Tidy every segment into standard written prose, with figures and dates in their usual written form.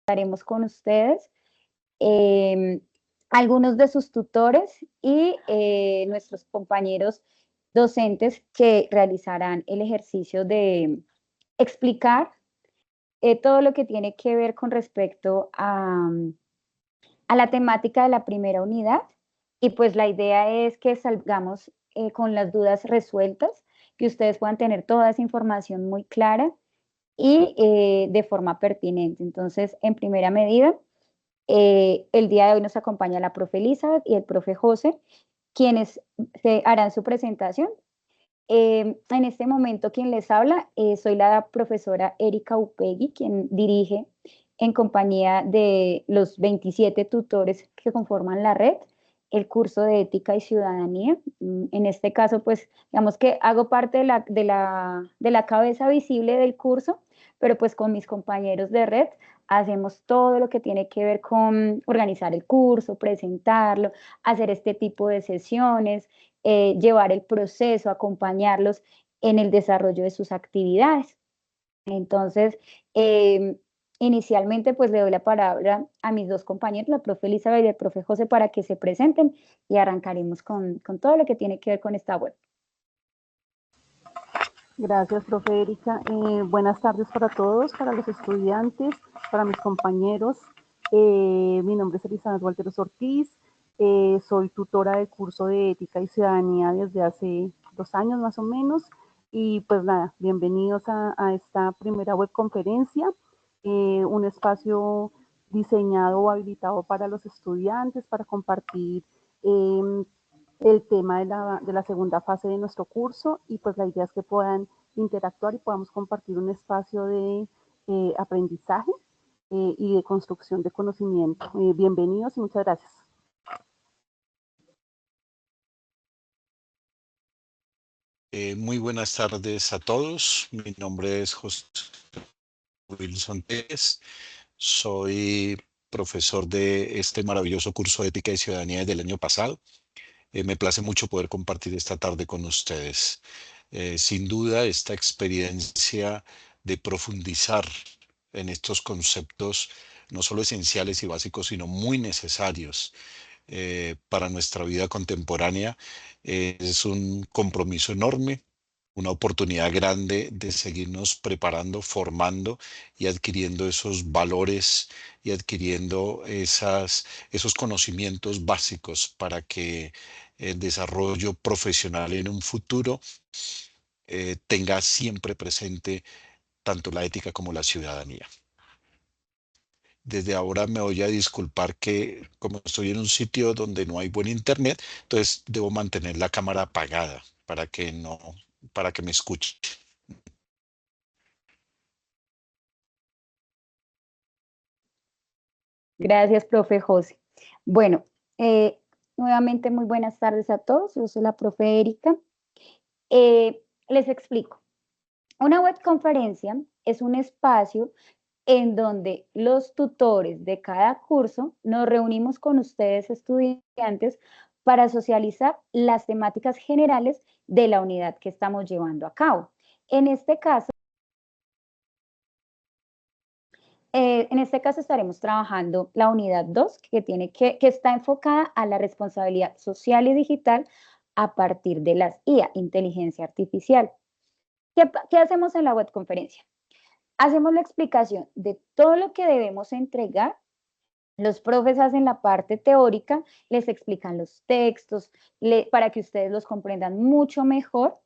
estaremos con ustedes, algunos de sus tutores y nuestros compañeros docentes que realizarán el ejercicio de explicar todo lo que tiene que ver con respecto a la temática de la primera unidad, y pues la idea es que salgamos con las dudas resueltas, que ustedes puedan tener toda esa información muy clara y de forma pertinente. Entonces, en primera medida, el día de hoy nos acompaña la profe Elizabeth y el profe José, quienes harán su presentación. En este momento quien les habla, soy la profesora Erika Upegui, quien dirige en compañía de los 27 tutores que conforman la red, el curso de Ética y Ciudadanía. En este caso, pues, digamos que hago parte de la cabeza visible del curso, pero pues con mis compañeros de red hacemos todo lo que tiene que ver con organizar el curso, presentarlo, hacer este tipo de sesiones, llevar el proceso, acompañarlos en el desarrollo de sus actividades. Entonces, inicialmente pues le doy la palabra a mis dos compañeros, la profe Elizabeth y el profe José, para que se presenten y arrancaremos con todo lo que tiene que ver con esta web. Gracias, profe Erika. Buenas tardes para todos, para los estudiantes, para mis compañeros. Mi nombre es Elizabeth Walteros Ortiz. Soy tutora del curso de Ética y Ciudadanía desde hace 2 años más o menos. Y pues nada, bienvenidos a esta primera webconferencia, un espacio diseñado o habilitado para los estudiantes para compartir el tema de la segunda fase de nuestro curso, y pues la idea es que puedan interactuar y podamos compartir un espacio de aprendizaje y de construcción de conocimiento. Bienvenidos y muchas gracias. Muy buenas tardes a todos. Mi nombre es José Wilson Pérez. Soy profesor de este maravilloso curso de Ética y Ciudadanía desde el año pasado. Me place mucho poder compartir esta tarde con ustedes. Sin duda, esta experiencia de profundizar en estos conceptos, no solo esenciales y básicos, sino muy necesarios para nuestra vida contemporánea, es un compromiso enorme, una oportunidad grande de seguirnos preparando, formando y adquiriendo esos valores y adquiriendo esos conocimientos básicos para que el desarrollo profesional en un futuro tenga siempre presente tanto la ética como la ciudadanía. Desde ahora me voy a disculpar que como estoy en un sitio donde no hay buen internet, entonces debo mantener la cámara apagada para que me escuche. Gracias, profe José. Bueno, nuevamente muy buenas tardes a todos. Yo soy la profe Erika. Les explico. Una webconferencia es un espacio en donde los tutores de cada curso nos reunimos con ustedes, estudiantes, para socializar las temáticas generales de la unidad que estamos llevando a cabo. En este caso estaremos trabajando la unidad 2, que está enfocada a la responsabilidad social y digital a partir de las IA, inteligencia artificial. ¿Qué hacemos en la webconferencia? Hacemos la explicación de todo lo que debemos entregar. Los profes hacen la parte teórica, les explican los textos para que ustedes los comprendan mucho mejor.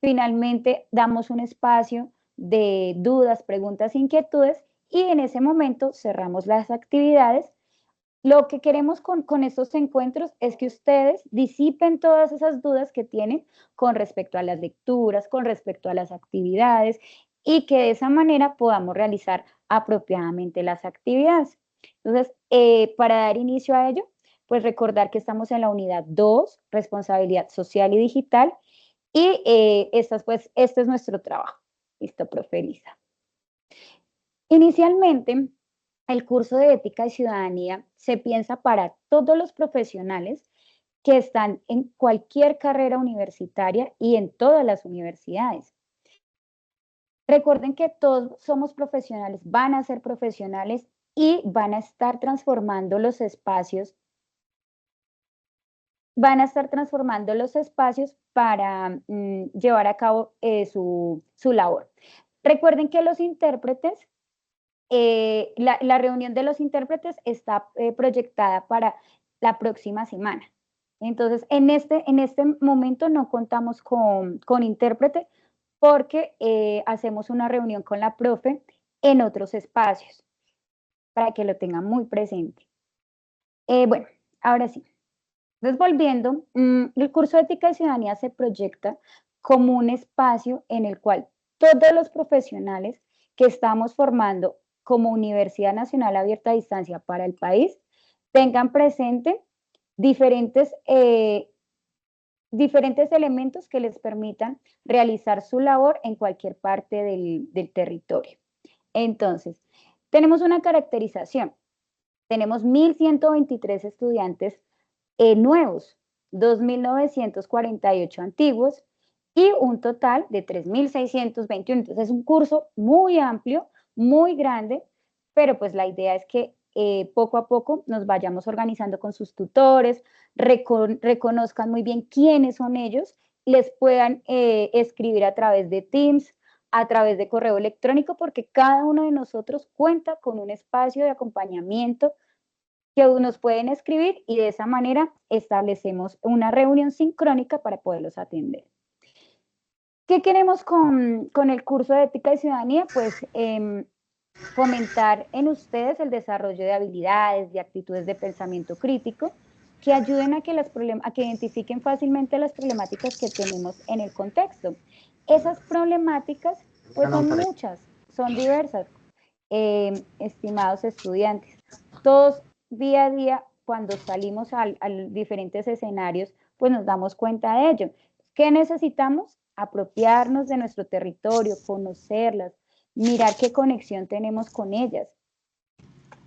Finalmente, damos un espacio de dudas, preguntas, inquietudes, y en ese momento cerramos las actividades. Lo que queremos con estos encuentros es que ustedes disipen todas esas dudas que tienen con respecto a las lecturas, con respecto a las actividades, y que de esa manera podamos realizar apropiadamente las actividades. Entonces, para dar inicio a ello, pues recordar que estamos en la unidad 2, responsabilidad social y digital, y este es nuestro trabajo. Listo, profe Elisa. Inicialmente, el curso de Ética y Ciudadanía se piensa para todos los profesionales que están en cualquier carrera universitaria y en todas las universidades. Recuerden que todos somos profesionales, van a ser profesionales y van a estar transformando los espacios. Van a estar transformando los espacios para llevar a cabo su labor. Recuerden que los intérpretes, la reunión de los intérpretes está proyectada para la próxima semana. Entonces, en este momento no contamos con intérprete porque hacemos una reunión con la profe en otros espacios para que lo tengan muy presente. Bueno, ahora sí. Entonces, volviendo, el curso de Ética y Ciudadanía se proyecta como un espacio en el cual todos los profesionales que estamos formando como Universidad Nacional Abierta a Distancia para el país tengan presente diferentes elementos que les permitan realizar su labor en cualquier parte del territorio. Entonces, tenemos una caracterización. Tenemos 1.123 estudiantes nuevos, 2.948 antiguos y un total de 3.621. Entonces es un curso muy amplio, muy grande, pero pues la idea es que poco a poco nos vayamos organizando con sus tutores, reconozcan muy bien quiénes son ellos, les puedan escribir a través de Teams, a través de correo electrónico, porque cada uno de nosotros cuenta con un espacio de acompañamiento que nos pueden escribir y de esa manera establecemos una reunión sincrónica para poderlos atender. ¿Qué queremos con el curso de Ética y Ciudadanía? Pues fomentar en ustedes el desarrollo de habilidades, de actitudes de pensamiento crítico que ayuden a que identifiquen fácilmente las problemáticas que tenemos en el contexto. Esas problemáticas pues son muchas, son diversas, estimados estudiantes. Todos día a día, cuando salimos a diferentes escenarios, pues nos damos cuenta de ello. ¿Qué necesitamos? Apropiarnos de nuestro territorio, conocerlas, mirar qué conexión tenemos con ellas.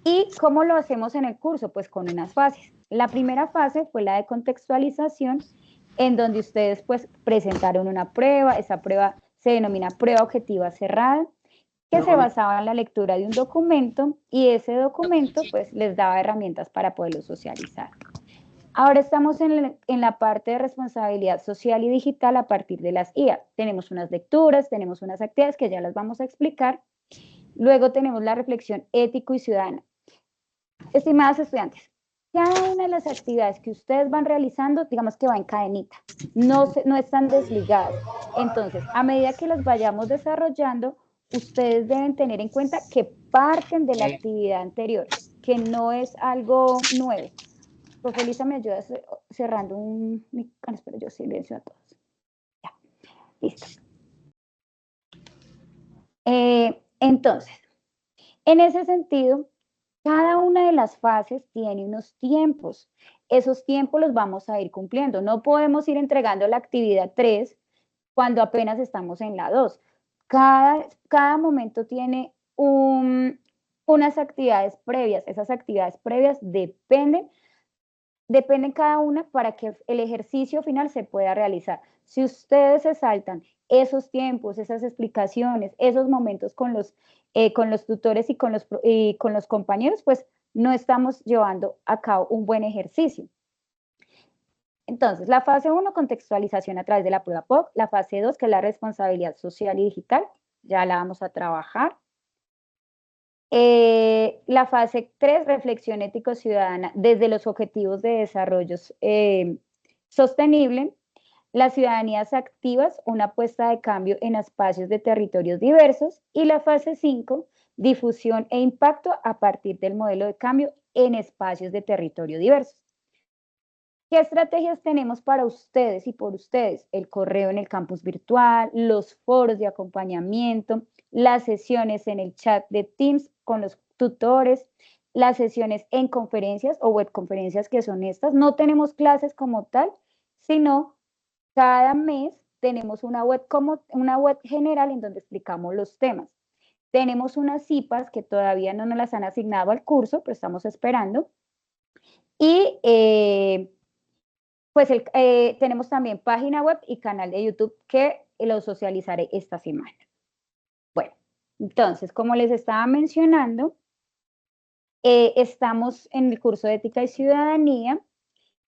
¿Y cómo lo hacemos en el curso? Pues con unas fases. La primera fase fue la de contextualización, en donde ustedes pues presentaron una prueba. Esa prueba se denomina prueba objetiva cerrada, que se basaba en la lectura de un documento y ese documento pues les daba herramientas para poderlo socializar. Ahora estamos en la parte de responsabilidad social y digital a partir de las IA. Tenemos unas lecturas, tenemos unas actividades que ya las vamos a explicar. Luego tenemos la reflexión ético y ciudadana. Estimados estudiantes, cada una de las actividades que ustedes van realizando, digamos que va en cadenita, no están desligadas. Entonces, a medida que las vayamos desarrollando, ustedes deben tener en cuenta que parten de la actividad anterior, que no es algo nuevo. Profe Elisa, me ayuda cerrando un micrófono, espero yo silencio a todos. Ya, listo. Entonces, en ese sentido, cada una de las fases tiene unos tiempos. Esos tiempos los vamos a ir cumpliendo. No podemos ir entregando la actividad 3 cuando apenas estamos en la 2. Cada momento tiene unas actividades previas. Esas actividades previas dependen cada una para que el ejercicio final se pueda realizar. Si ustedes se saltan esos tiempos, esas explicaciones, esos momentos con los tutores y con los compañeros, pues no estamos llevando a cabo un buen ejercicio. Entonces, la fase 1, contextualización a través de la prueba POC. La fase 2, que es la responsabilidad social y digital, ya la vamos a trabajar. La fase 3, reflexión ético-ciudadana desde los objetivos de desarrollo sostenible. Las ciudadanías activas, una apuesta de cambio en espacios de territorios diversos. Y la fase 5, difusión e impacto a partir del modelo de cambio en espacios de territorio diversos. ¿Qué estrategias tenemos para ustedes y por ustedes? El correo en el campus virtual, los foros de acompañamiento, las sesiones en el chat de Teams con los tutores, las sesiones en conferencias o webconferencias, que son estas. No tenemos clases como tal, sino cada mes tenemos una web general en donde explicamos los temas. Tenemos unas CIPAs que todavía no nos las han asignado al curso, pero estamos esperando. Y pues tenemos también página web y canal de YouTube que lo socializaré esta semana. Bueno, entonces, como les estaba mencionando, Estamos en el curso de Ética y Ciudadanía.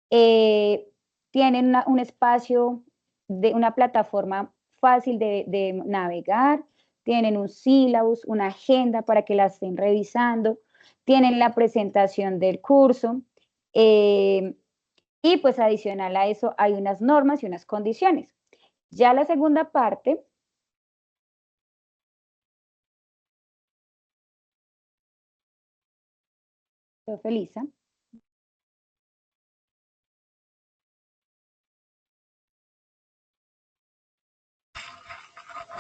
Tienen un espacio de una plataforma fácil de navegar, tienen un sílabus, una agenda para que la estén revisando, tienen la presentación del curso y pues adicional a eso hay unas normas y unas condiciones. Ya la segunda parte Felisa.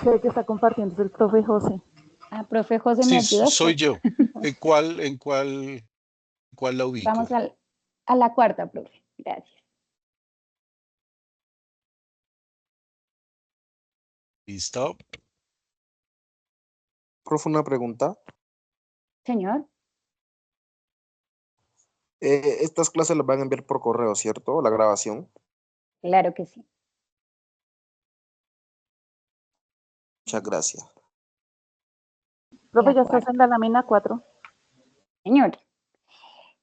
Sé que está compartiendo es el profe José. Ah, profe José, ¿me Sí, ayudas? soy yo. ¿En cuál la ubico? Vamos a la cuarta, profe. Gracias. ¿Listo? Profe, una pregunta. Señor. Estas clases las van a enviar por correo, ¿cierto? La grabación. Claro que sí. Muchas gracias. Profe, La ya estás cuarta. en la lámina 4. Señor.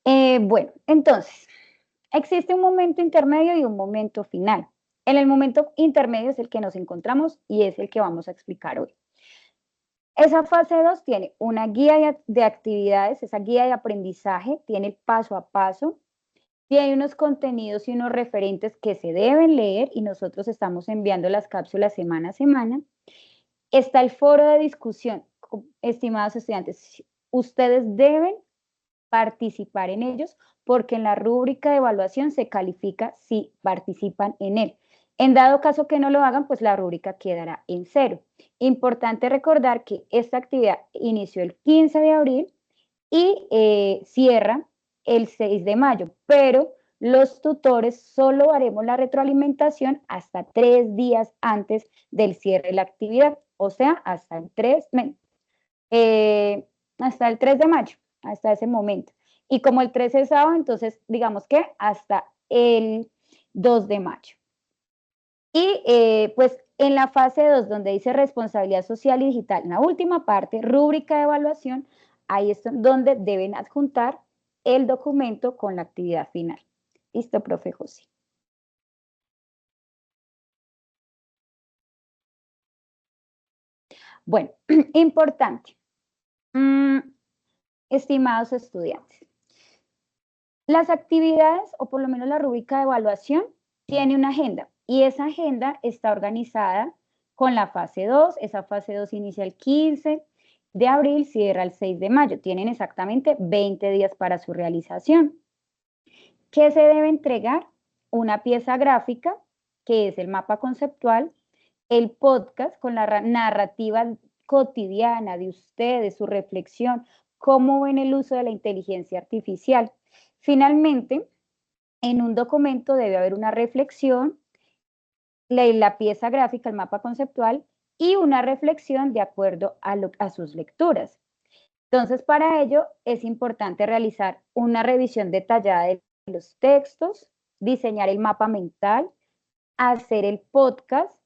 Bueno, entonces, existe un momento intermedio y un momento final. En el momento intermedio es el que nos encontramos y es el que vamos a explicar hoy. Esa fase 2 tiene una guía de actividades, esa guía de aprendizaje, tiene el paso a paso, tiene unos contenidos y unos referentes que se deben leer y nosotros estamos enviando las cápsulas semana a semana. Está el foro de discusión, estimados estudiantes, ustedes deben participar en ellos porque en la rúbrica de evaluación se califica si participan en él. En dado caso que no lo hagan, pues la rúbrica quedará en 0. Importante recordar que esta actividad inició el 15 de abril y cierra el 6 de mayo, pero los tutores solo haremos la retroalimentación hasta 3 días antes del cierre de la actividad, o sea, hasta el 3 de mayo, hasta ese momento. Y como el 13 es sábado, entonces digamos que hasta el 2 de mayo. Y pues en la fase 2, donde dice responsabilidad social y digital, en la última parte, rúbrica de evaluación, ahí es donde deben adjuntar el documento con la actividad final. ¿Listo, profe José? Bueno, importante. Estimados estudiantes, las actividades, o por lo menos la rúbrica de evaluación, tiene una agenda y esa agenda está organizada con la fase 2. Esa fase 2 inicia el 15 de abril, cierra el 6 de mayo. Tienen exactamente 20 días para su realización. ¿Qué se debe entregar? Una pieza gráfica, que es el mapa conceptual, el podcast con la narrativa cotidiana de ustedes, su reflexión, cómo ven el uso de la inteligencia artificial. Finalmente, en un documento debe haber una reflexión, la pieza gráfica, el mapa conceptual y una reflexión de acuerdo a sus lecturas. Entonces, para ello es importante realizar una revisión detallada de los textos, diseñar el mapa mental, hacer el podcast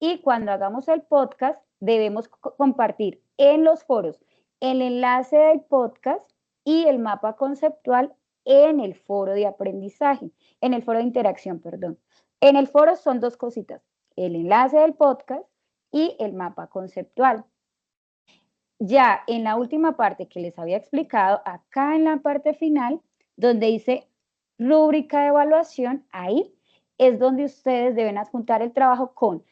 y cuando hagamos el podcast debemos compartir en los foros el enlace del podcast y el mapa conceptual en el foro de aprendizaje, en el foro de interacción, perdón. En el foro son dos cositas, el enlace del podcast y el mapa conceptual. Ya en la última parte que les había explicado, acá en la parte final, donde dice rúbrica de evaluación, ahí es donde ustedes deben adjuntar el trabajo con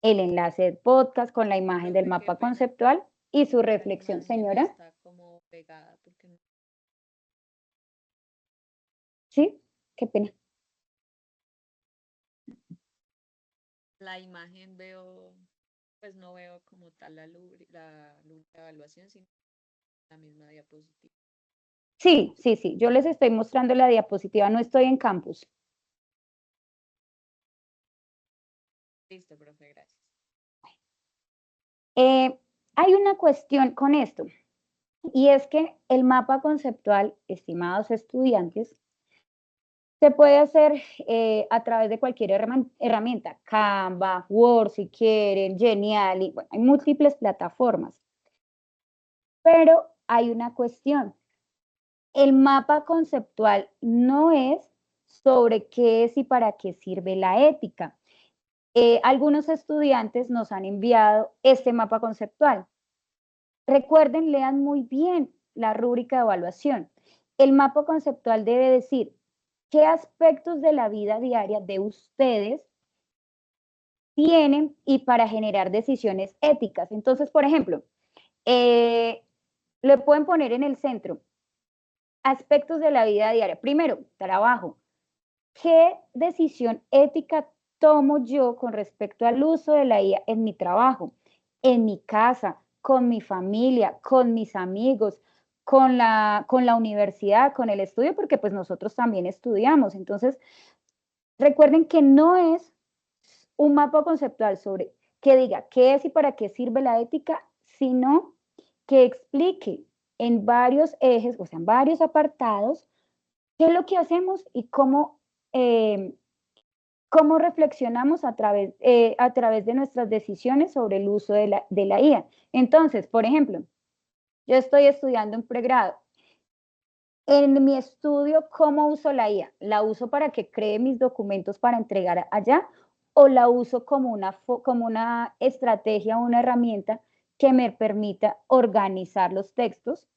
el enlace del podcast, con la imagen del mapa conceptual y su reflexión, señora. Está como pegada porque ¿Sí? Qué pena. la imagen veo, pues no veo como tal la evaluación, sino la misma diapositiva. Sí, sí, sí. Yo les estoy mostrando la diapositiva, no estoy en campus. Listo, profe, gracias. Hay una cuestión con esto, y es que el mapa conceptual, estimados estudiantes, se puede hacer a través de cualquier herramienta, Canva, Word si quieren, Geniali, bueno, hay múltiples plataformas. Pero hay una cuestión, El mapa conceptual no es sobre qué es y para qué sirve la ética. Algunos estudiantes nos han enviado este mapa conceptual. Recuerden, lean muy bien la rúbrica de evaluación. El mapa conceptual debe decir qué aspectos de la vida diaria de ustedes tienen y para generar decisiones éticas. Entonces, por ejemplo, le pueden poner en el centro aspectos de la vida diaria. Primero, trabajo. ¿Qué decisión ética tomo yo con respecto al uso de la IA en mi trabajo, en mi casa, con mi familia, con mis amigos, con la universidad, con el estudio? Porque pues nosotros también estudiamos. Entonces, recuerden que no es un mapa conceptual sobre que diga qué es y para qué sirve la ética, sino que explique en varios ejes, o sea, en varios apartados, qué es lo que hacemos y cómo reflexionamos a través de nuestras decisiones sobre el uso de la IA. Entonces, por ejemplo, yo estoy estudiando un pregrado. En mi estudio, ¿cómo uso la IA? ¿La uso para que cree mis documentos para entregar allá? ¿O la uso como una estrategia, una herramienta que me permita organizar los textos?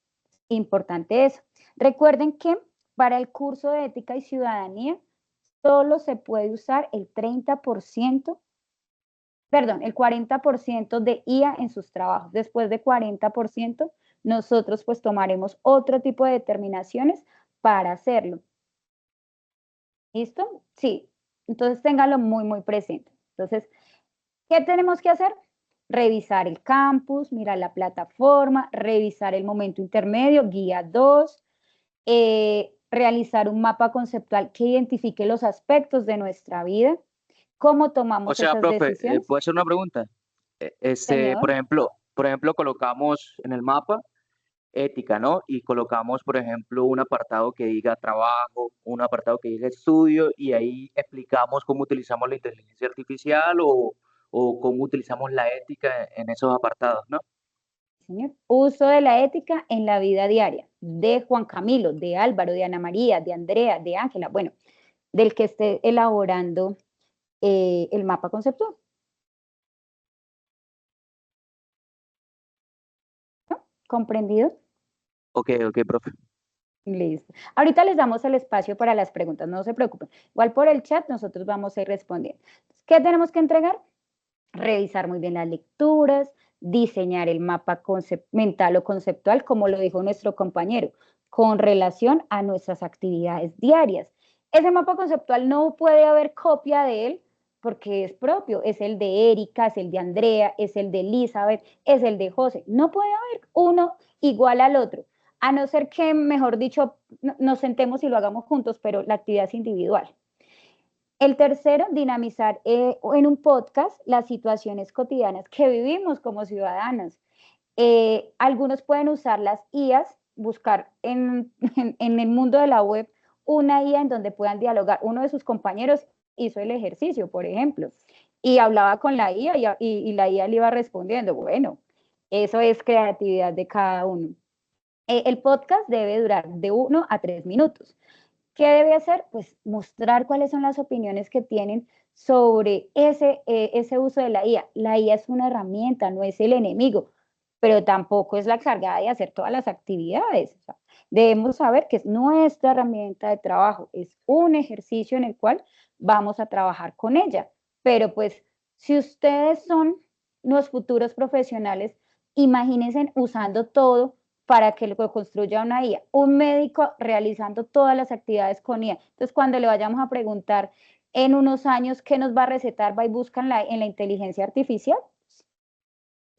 Importante eso. Recuerden que para el curso de ética y ciudadanía solo se puede usar el 40% de IA en sus trabajos. Después de 40%, nosotros pues tomaremos otro tipo de determinaciones para hacerlo. ¿Listo? Sí. Entonces téngalo muy, muy presente. Entonces, ¿qué tenemos que hacer? Revisar el campus, mirar la plataforma, revisar el momento intermedio, guía 2, realizar un mapa conceptual que identifique los aspectos de nuestra vida, cómo O tomamos sea, esas profe, decisiones. ¿puedo hacer una pregunta? Señor. Por ejemplo, colocamos en el mapa ética, ¿no? Y colocamos, por ejemplo, un apartado que diga trabajo, un apartado que diga estudio, y ahí explicamos cómo utilizamos la inteligencia artificial o cómo utilizamos la ética en esos apartados, ¿no? Señor. Uso de la ética en la vida diaria, de Juan Camilo, de Álvaro, de Ana María, de Andrea, de Ángela, bueno, del que esté elaborando el mapa conceptual. ¿No? ¿Comprendido? Ok, ok, profe. Listo. Ahorita les damos el espacio para las preguntas, no se preocupen. Igual por el chat nosotros vamos a ir respondiendo. ¿Qué tenemos que entregar? Revisar muy bien las lecturas, diseñar el mapa mental o conceptual, como lo dijo nuestro compañero, con relación a nuestras actividades diarias. Ese mapa conceptual no puede haber copia de él porque es propio, es el de Erika, es el de Andrea, es el de Elizabeth, es el de José. No puede haber uno igual al otro, a no ser que, mejor dicho, nos sentemos y lo hagamos juntos, pero la actividad es individual. El tercero, dinamizar en un podcast las situaciones cotidianas que vivimos como ciudadanas. Algunos pueden usar las IAs, buscar en el mundo de la web una IA en donde puedan dialogar. Uno de sus compañeros hizo el ejercicio, por ejemplo, y hablaba con la IA y la IA le iba respondiendo. Bueno, eso es creatividad de cada uno. El podcast debe durar de 1 a 3 minutos. ¿Qué debe hacer? Pues mostrar cuáles son las opiniones que tienen sobre ese uso de la IA. La IA es una herramienta, no es el enemigo, pero tampoco es la encargada de hacer todas las actividades. O sea, debemos saber que es nuestra herramienta de trabajo, es un ejercicio en el cual vamos a trabajar con ella. Pero pues, si ustedes son los futuros profesionales, imagínense usando todo para que lo construya una IA. Un médico realizando todas las actividades con IA. Entonces, cuando le vayamos a preguntar en unos años qué nos va a recetar, va y busca en la inteligencia artificial.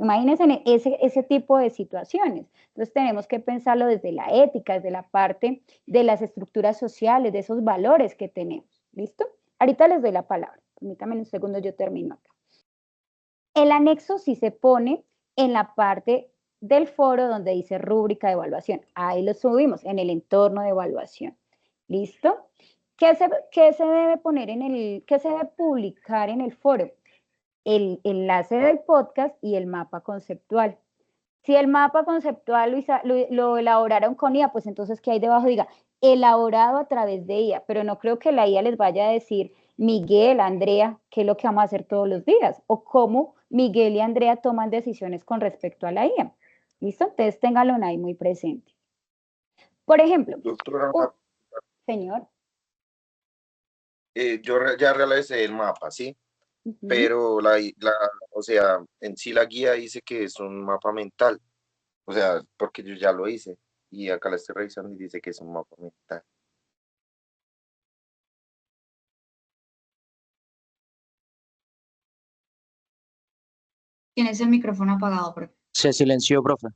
Imagínense en ese tipo de situaciones. Entonces, tenemos que pensarlo desde la ética, desde la parte de las estructuras sociales, de esos valores que tenemos. ¿Listo? Ahorita les doy la palabra. Permítanme un segundo, yo termino acá. El anexo sí se pone en la parte del foro donde dice rúbrica de evaluación. Ahí lo subimos, en el entorno de evaluación. ¿Listo? ¿Qué se debe poner qué se debe publicar en el foro? El enlace del podcast y el mapa conceptual. Si el mapa conceptual lo elaboraron con IA, pues entonces que ahí debajo diga elaborado a través de IA, pero no creo que la IA les vaya a decir Miguel, Andrea, qué es lo que vamos a hacer todos los días, o cómo Miguel y Andrea toman decisiones con respecto a la IA. ¿Listo? Entonces ténganlo ahí muy presente. Por ejemplo, Doctora, señor. ya realicé el mapa, ¿sí? Ujú. Pero o sea, en sí la guía dice que es un mapa mental. O sea, porque yo ya lo hice. Y acá la estoy revisando y dice que es un mapa mental. Tienes el micrófono apagado, profe. Se silenció, profe.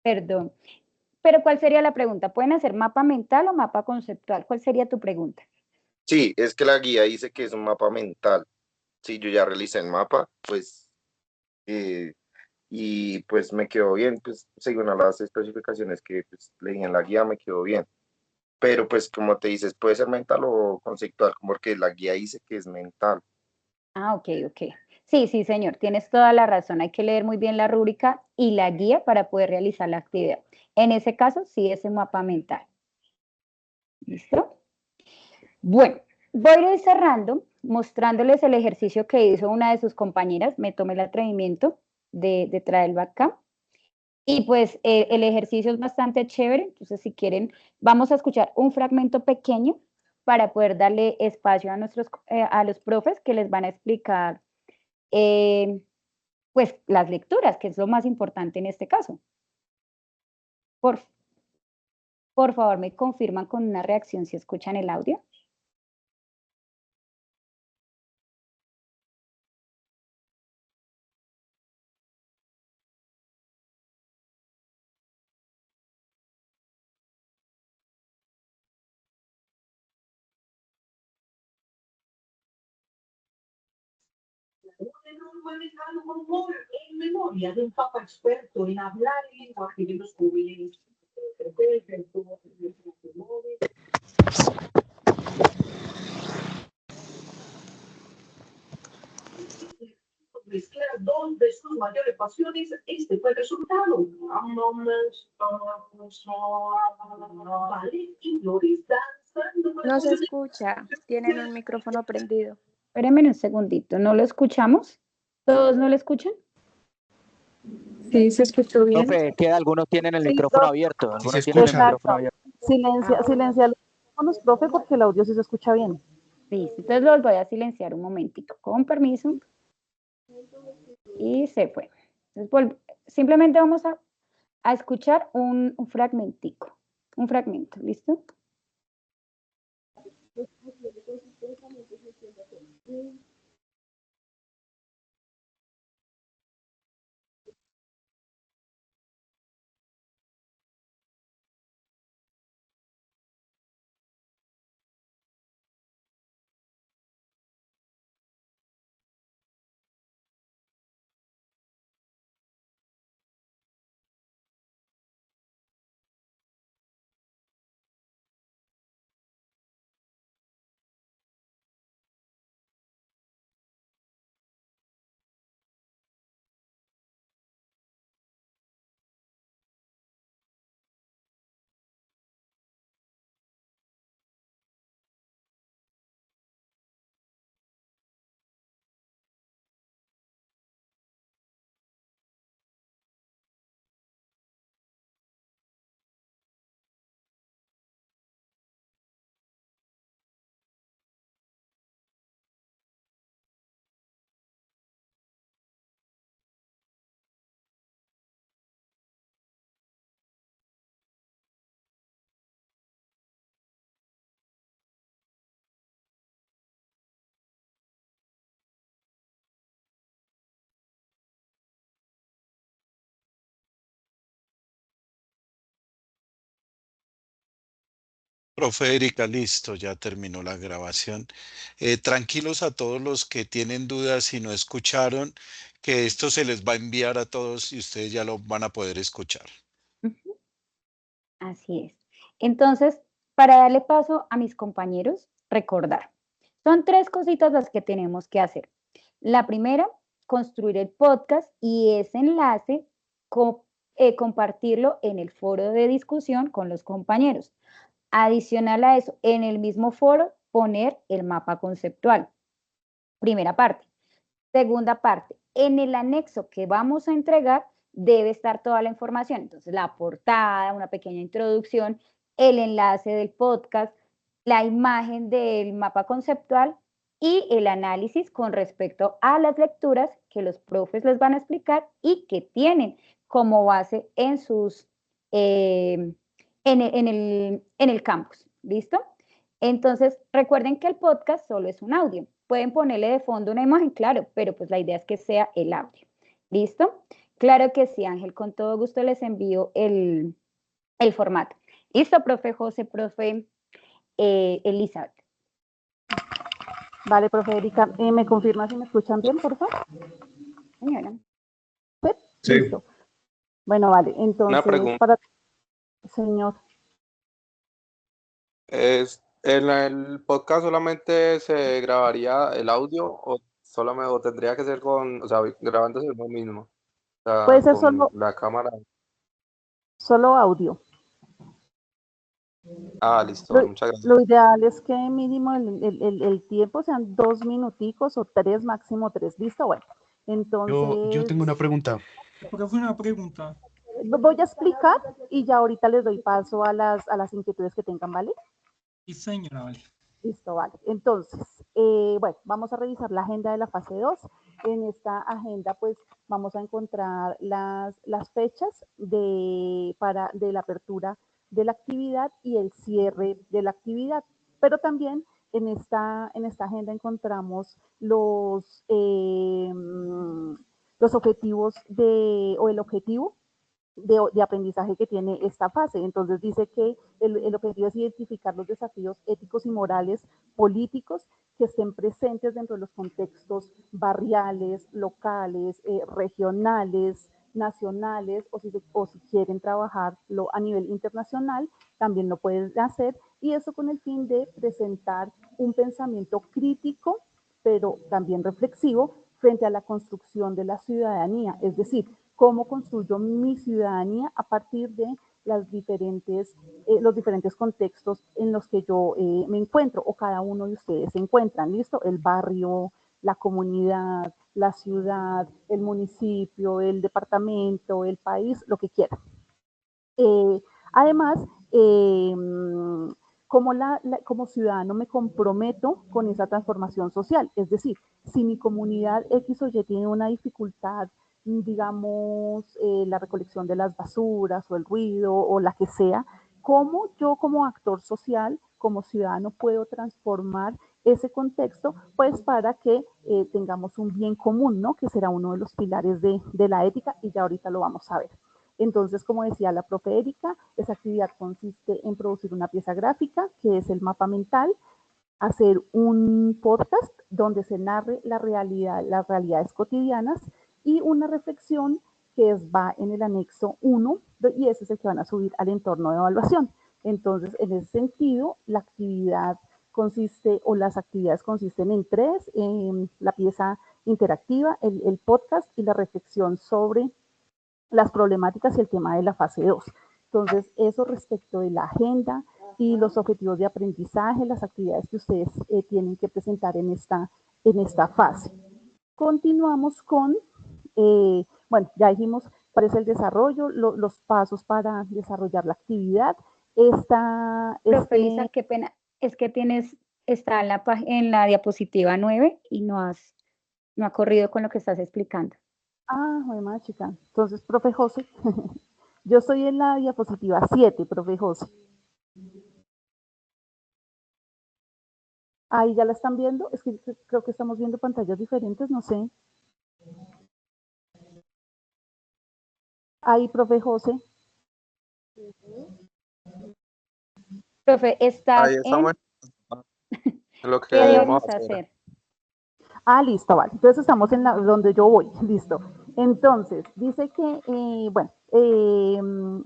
Perdón. Pero ¿cuál sería la pregunta? ¿Pueden hacer mapa mental o mapa conceptual? ¿Cuál sería tu pregunta? Sí, es que la guía dice que es un mapa mental. Sí, yo ya realicé el mapa, pues, y pues me quedó bien, pues, según las especificaciones que pues, leí en la guía, me quedó bien. Pero pues, como te dices, puede ser mental o conceptual, porque la guía dice que es mental. Ah, ok. Sí, señor, tienes toda la razón. Hay que leer muy bien la rúbrica y la guía para poder realizar la actividad. En ese caso, sí es un mapa mental. ¿Listo? Bueno, voy a ir cerrando, mostrándoles el ejercicio que hizo una de sus compañeras. Me tomé el atrevimiento de traerlo acá. Y pues el ejercicio es bastante chévere. Entonces, si quieren, vamos a escuchar un fragmento pequeño para poder darle espacio a los profes que les van a explicar pues las lecturas, que es lo más importante en este caso. Por favor, me confirman con una reacción si escuchan el audio. En memoria de un papa experto en hablar el lenguaje de los jóvenes. Mezclar dos de sus mayores pasiones, este fue el resultado. Ballet y flores danzando. No se escucha, tienen un micrófono prendido. Espérenme un segundito, ¿no lo escuchamos? ¿Todos no lo escuchan? Sí, se escuchó bien. Profe, es que algunos tienen el Sí, micrófono profe. abierto. Sí, Algunos se tienen el escucha. micrófono abierto. Silencia los micrófonos, profe, porque el audio sí se escucha bien. Sí, entonces los voy a silenciar un momentico, con permiso. Y se fue. Entonces, simplemente vamos a escuchar un fragmentico, un fragmento, ¿listo? Profe Erika, listo, ya terminó la grabación. Tranquilos a todos los que tienen dudas y no escucharon, que esto se les va a enviar a todos y ustedes ya lo van a poder escuchar. Ujú. Así es. Entonces, para darle paso a mis compañeros, recordar. Son 3 cositas las que tenemos que hacer. La primera construir el podcast y ese enlace compartirlo en el foro de discusión con los compañeros. Adicional a eso, en el mismo foro poner el mapa conceptual. Primera parte. Segunda parte, en el anexo que vamos a entregar debe estar toda la información. Entonces, la portada, una pequeña introducción, el enlace del podcast, la imagen del mapa conceptual y el análisis con respecto a las lecturas que los profes les van a explicar y que tienen como base en sus, en el campus. ¿Listo? Entonces, recuerden que el podcast solo es un audio. Pueden ponerle de fondo una imagen, claro, pero pues la idea es que sea el audio. ¿Listo? Claro que sí, Ángel, con todo gusto les envío el formato. ¿Listo, profe José, profe Elizabeth? Vale, profe Erika, ¿me confirma si me escuchan bien, por favor? Señora. Sí. Listo. Bueno, vale, entonces, Una pregunta. Señor. ¿En el podcast solamente se grabaría el audio o tendría que ser grabándose uno mismo? O sea, Puede ser con la cámara. Solo audio. Listo, muchas gracias. Lo ideal es que mínimo el tiempo sean 2 minuticos o 3, máximo 3. ¿Listo? Bueno, entonces... Yo tengo una pregunta. Voy a explicar y ya ahorita les doy paso a las inquietudes que tengan, ¿vale? Sí, señora, vale. Listo, vale. Entonces, bueno, vamos a revisar la agenda de la fase 2. En esta agenda, pues, vamos a encontrar las fechas de la apertura de la actividad y el cierre de la actividad. Pero también en esta agenda encontramos los objetivos o el objetivo de aprendizaje que tiene esta fase. Entonces dice que el objetivo es identificar los desafíos éticos y morales políticos que estén presentes dentro de los contextos barriales, locales, regionales, nacionales, o si quieren trabajarlo a nivel internacional, también lo pueden hacer, y eso con el fin de presentar un pensamiento crítico, pero también reflexivo, frente a la construcción de la ciudadanía, es decir, cómo construyo mi ciudadanía a partir de los diferentes contextos en los que yo me encuentro o cada uno de ustedes se encuentran, ¿listo? El barrio, la comunidad, la ciudad, el municipio, el departamento, el país, lo que quieran. Además, como ciudadano me comprometo con esa transformación social, es decir, si mi comunidad X o Y tiene una dificultad, digamos, la recolección de las basuras o el ruido o la que sea, ¿cómo yo como actor social, como ciudadano, puedo transformar ese contexto? Pues para que tengamos un bien común, ¿no? Que será uno de los pilares de la ética, y ya ahorita lo vamos a ver. Entonces, como decía la profe Erika, esa actividad consiste en producir una pieza gráfica, que es el mapa mental, hacer un podcast donde se narre las realidades cotidianas, y una reflexión que va en el anexo 1, y ese es el que van a subir al entorno de evaluación. Entonces, en ese sentido, la actividad las actividades consisten en 3, la pieza interactiva, el podcast y la reflexión sobre las problemáticas y el tema de la fase 2. Entonces, eso respecto de la agenda y los objetivos de aprendizaje, las actividades que ustedes tienen que presentar en esta fase. Continuamos con, bueno, ya dijimos cuál es el desarrollo, los pasos para desarrollar la actividad. Profe Lisa, qué pena, es que está en la diapositiva 9 y no ha corrido con lo que estás explicando. Bueno, chica. Entonces, profe José, yo estoy en la diapositiva 7, profe José. Ahí ya la están viendo. Es que creo que estamos viendo pantallas diferentes, no sé. Ahí, profe José. Profe, estás en lo que ¿Qué debemos hacer? Listo, vale. Entonces estamos en donde yo voy. Listo. Entonces, dice que, bueno,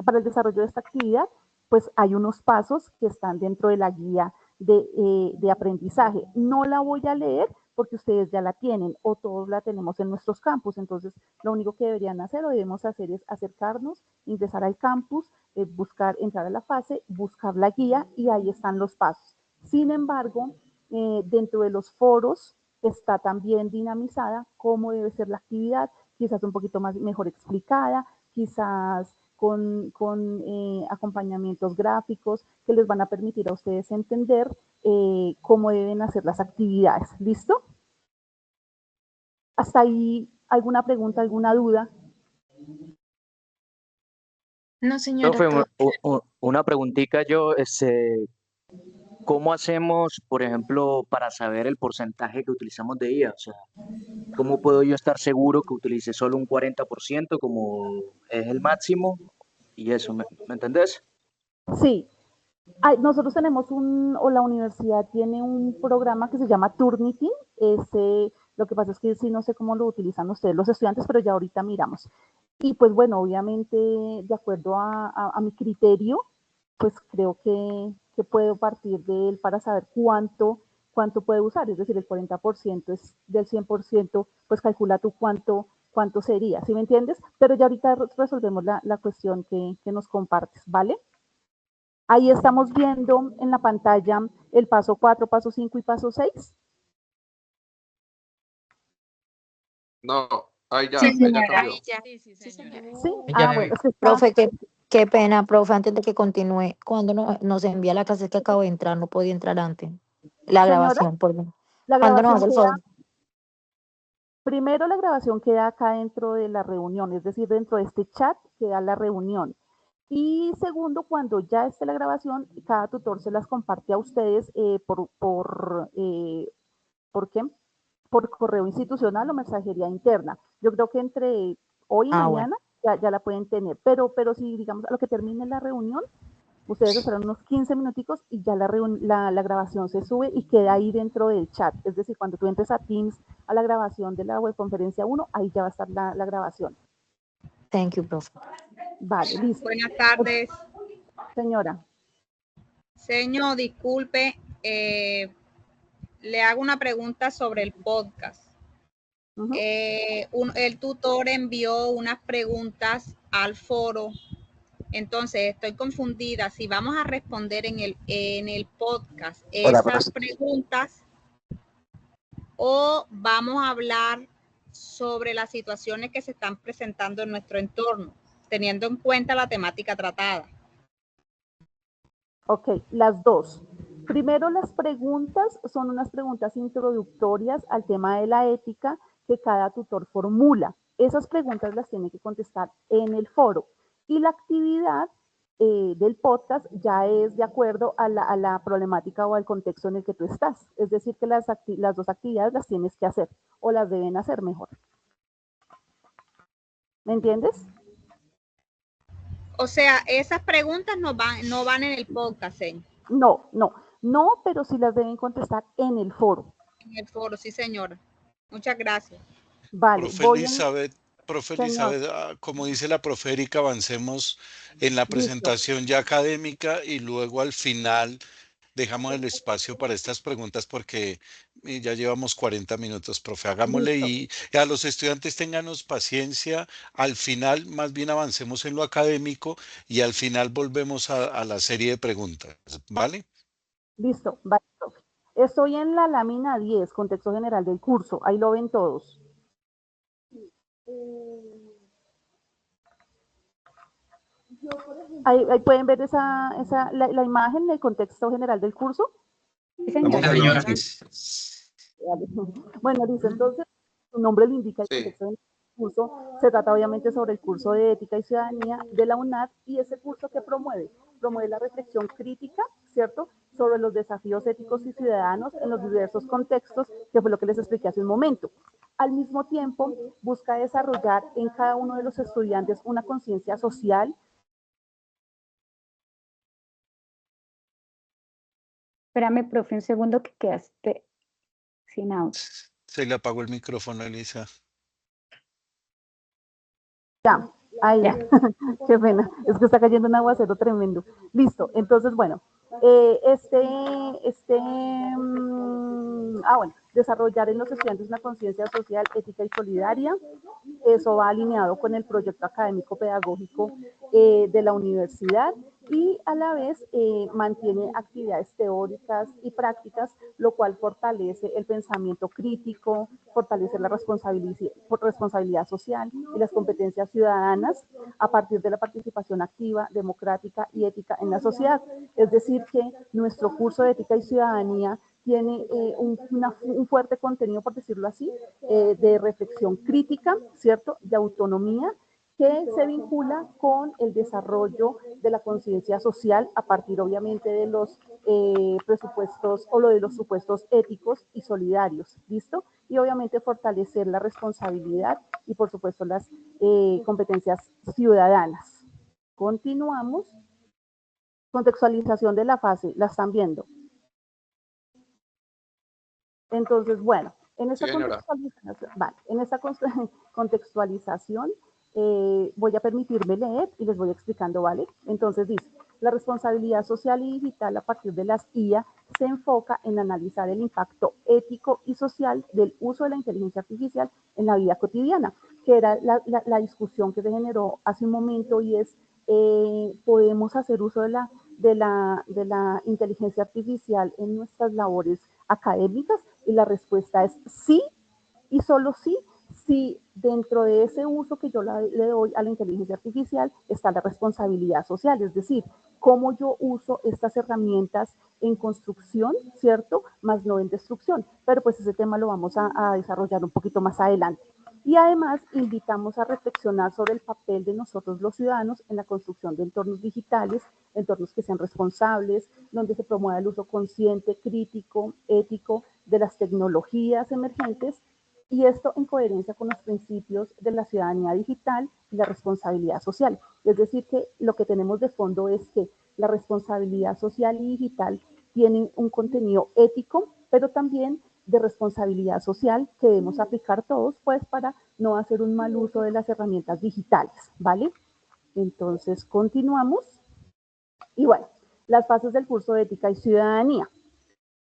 para el desarrollo de esta actividad, pues hay unos pasos que están dentro de la guía de aprendizaje. No la voy a leer, porque ustedes ya la tienen o todos la tenemos en nuestros campus. Entonces, lo único que deberían hacer o debemos hacer es acercarnos, ingresar al campus, buscar, entrar a la fase, buscar la guía y ahí están los pasos. Sin embargo, dentro de los foros está también dinamizada cómo debe ser la actividad, quizás un poquito más mejor explicada, quizás con acompañamientos gráficos que les van a permitir a ustedes entender cómo deben hacer las actividades. ¿Listo? ¿Hasta ahí alguna pregunta, alguna duda? No, señora, Profe, una preguntita yo, ¿cómo hacemos, por ejemplo, para saber el porcentaje que utilizamos de IA? O sea, ¿cómo puedo yo estar seguro que utilice solo un 40% como es el máximo? Y eso, ¿me entendés? Sí. Nosotros tenemos o la universidad tiene un programa que se llama Turnitin. Lo que pasa es que sí, no sé cómo lo utilizan ustedes los estudiantes, pero ya ahorita miramos. Y pues bueno, obviamente, de acuerdo a mi criterio, pues creo que puedo partir de él para saber cuánto puede usar. Es decir, el 40% es del 100%, pues calcula tú cuánto sería, ¿sí me entiendes? Pero ya ahorita resolvemos la cuestión que nos compartes, ¿vale? Ahí estamos viendo en la pantalla el paso 4, paso 5 y paso 6. No, ahí ya, Sí, ahí ya señora. cambió. Sí, señora. Sí, Ya bueno, vi. es que está, Profe, qué pena, profe, antes de que continúe, cuando nos envía la clase que acabo de entrar, no podía entrar antes. La señora, grabación, por favor. la Cuando nos grabación hace el queda, favor. primero la grabación queda acá dentro de la reunión, es decir, dentro de este chat queda la reunión. Y segundo, cuando ya esté la grabación, cada tutor se las comparte a ustedes ¿por qué? Por correo institucional o mensajería interna. Yo creo que entre hoy y Ah, bueno. mañana ya la pueden tener, pero si digamos a lo que termine la reunión, ustedes esperan unos 15 minuticos y ya la grabación se sube y queda ahí dentro del chat. Es decir, cuando tú entres a Teams a la grabación de la webconferencia 1, ahí ya va a estar la grabación. Thank you, profe. Vale, listo. Buenas tardes. Señora. Señor, disculpe, le hago una pregunta sobre el podcast. El tutor envió unas preguntas al foro, entonces estoy confundida si vamos a responder en el podcast esas preguntas o vamos a hablar sobre las situaciones que se están presentando en nuestro entorno, teniendo en cuenta la temática tratada. Ok, las dos. Primero, las preguntas son unas preguntas introductorias al tema de la ética que cada tutor formula. Esas preguntas las tiene que contestar en el foro. Y la actividad del podcast ya es de acuerdo a la problemática o al contexto en el que tú estás. Es decir, que las dos actividades las tienes que hacer o las deben hacer mejor. ¿Me entiendes? O sea, esas preguntas no van en el podcast, señor. No, pero sí las deben contestar en el foro. En el foro, sí, señora. Muchas gracias. Vale, Profe Elizabeth, como dice la profe Erika, avancemos en la presentación ya académica y luego al final dejamos el espacio para estas preguntas porque ya llevamos 40 minutos, profe. Hagámosle y a los estudiantes ténganos paciencia. Al final, más bien avancemos en lo académico y al final volvemos a la serie de preguntas, ¿vale? Listo, vale, profe. Estoy en la lámina 10, contexto general del curso. Ahí lo ven todos. Ahí pueden ver la imagen del contexto general del curso. Sí, señora. Bueno, dice entonces, su nombre lo indica, el contexto del curso. Se trata obviamente sobre el curso de Ética y Ciudadanía de la UNAD y ese curso que promueve la reflexión crítica, ¿cierto?, sobre los desafíos éticos y ciudadanos en los diversos contextos, que fue lo que les expliqué hace un momento. Al mismo tiempo, busca desarrollar en cada uno de los estudiantes una conciencia social. Espérame, profe, un segundo que quedaste sin audio. Se le apagó el micrófono, Elisa. Ya, ahí ya. Qué pena, es que está cayendo un aguacero tremendo. Listo, entonces, bueno, bueno, Desarrollar en los estudiantes una conciencia social, ética y solidaria. Eso va alineado con el proyecto académico pedagógico de la universidad y a la vez mantiene actividades teóricas y prácticas, lo cual fortalece el pensamiento crítico, fortalece la responsabilidad social y las competencias ciudadanas a partir de la participación activa, democrática y ética en la sociedad. Es decir, que nuestro curso de ética y ciudadanía tiene un fuerte contenido, por decirlo así, de reflexión crítica, ¿cierto?, de autonomía, que se vincula con el desarrollo de la conciencia social a partir, obviamente, de los presupuestos o lo de los supuestos éticos y solidarios, ¿listo? Y obviamente fortalecer la responsabilidad y, por supuesto, las competencias ciudadanas. Continuamos. Contextualización de la fase, ¿la están viendo? Entonces, bueno, en esta contextualización voy a permitirme leer y les voy explicando, ¿vale? Entonces dice, la responsabilidad social y digital a partir de las IA se enfoca en analizar el impacto ético y social del uso de la inteligencia artificial en la vida cotidiana, que era la discusión que se generó hace un momento y es, ¿podemos hacer uso de la inteligencia artificial en nuestras labores académicas? Y la respuesta es sí, y solo sí, si dentro de ese uso que yo le doy a la inteligencia artificial está la responsabilidad social, es decir, cómo yo uso estas herramientas en construcción, ¿cierto? Más no en destrucción, pero pues ese tema lo vamos a desarrollar un poquito más adelante. Y además invitamos a reflexionar sobre el papel de nosotros los ciudadanos en la construcción de entornos digitales, entornos que sean responsables, donde se promueva el uso consciente, crítico, ético de las tecnologías emergentes, y esto en coherencia con los principios de la ciudadanía digital y la responsabilidad social. Es decir, que lo que tenemos de fondo es que la responsabilidad social y digital tienen un contenido ético, pero también de responsabilidad social que debemos aplicar todos, pues para no hacer un mal uso de las herramientas digitales, ¿vale? Entonces, continuamos. Y bueno, las fases del curso de ética y ciudadanía.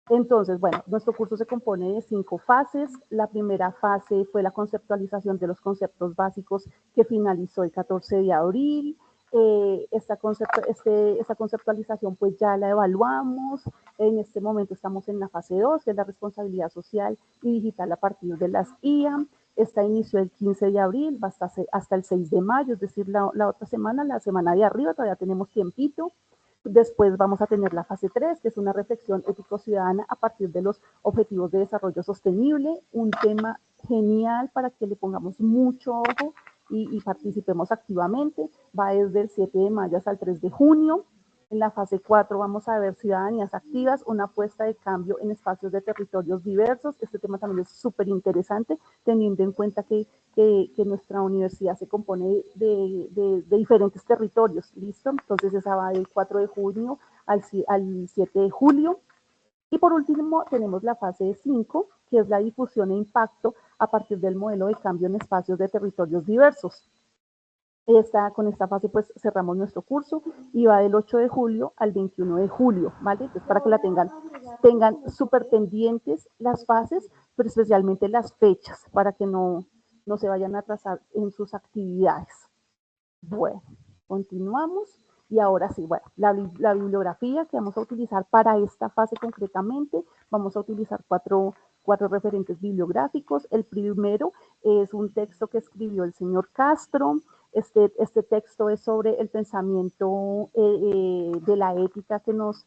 Entonces, bueno, nuestro curso se compone de 5 fases. La primera fase fue la conceptualización de los conceptos básicos que finalizó el 14 de abril. Esta conceptualización pues ya la evaluamos. En este momento estamos en la fase 2, que es la responsabilidad social y digital a partir de las IA. Esta inició el 15 de abril, va hasta el 6 de mayo, es decir, la otra semana, la semana de arriba, todavía tenemos tiempito. Después vamos a tener la fase 3, que es una reflexión ético-ciudadana a partir de los objetivos de desarrollo sostenible, un tema genial para que le pongamos mucho ojo y participemos activamente. Va desde el 7 de mayo hasta el 3 de junio. En la fase 4 vamos a ver ciudadanías activas, una apuesta de cambio en espacios de territorios diversos. Este tema también es súper interesante, teniendo en cuenta que nuestra universidad se compone de diferentes territorios, ¿listo? Entonces esa va del 4 de junio al 7 de julio. Y por último tenemos la fase 5, que es la difusión e impacto a partir del modelo de cambio en espacios de territorios diversos. Con esta fase pues cerramos nuestro curso y va del 8 de julio al 21 de julio, ¿vale? Entonces para que la tengan súper pendientes las fases, pero especialmente las fechas, para que no se vayan a atrasar en sus actividades. Bueno, continuamos. Y ahora sí, bueno, la bibliografía que vamos a utilizar para esta fase concretamente, vamos a utilizar cuatro referentes bibliográficos. El primero es un texto que escribió el señor Castro. Este texto es sobre el pensamiento de la ética que nos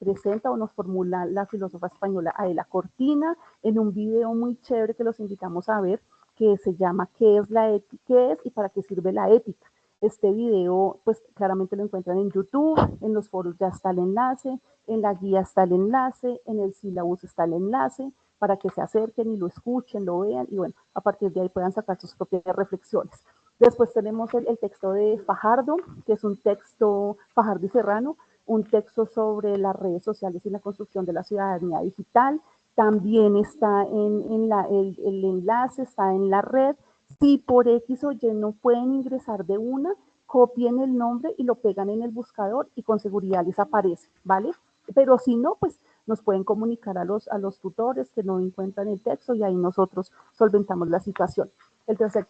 presenta o nos formula la filósofa española Adela Cortina, en un video muy chévere que los invitamos a ver, que se llama ¿Qué es la ética? ¿Qué es y para qué sirve la ética? Este video, pues claramente lo encuentran en YouTube, en los foros ya está el enlace, en la guía está el enlace, en el sílabus está el enlace, para que se acerquen y lo escuchen, lo vean, y bueno, a partir de ahí puedan sacar sus propias reflexiones. Después tenemos el texto de Fajardo, que es un texto, Fajardo y Serrano, un texto sobre las redes sociales y la construcción de la ciudadanía digital. También está el enlace, está en la red. Si por X o Y no pueden ingresar de una, copien el nombre y lo pegan en el buscador y con seguridad les aparece, ¿vale? Pero si no, pues nos pueden comunicar a los tutores que no encuentran el texto y ahí nosotros solventamos la situación. El tercer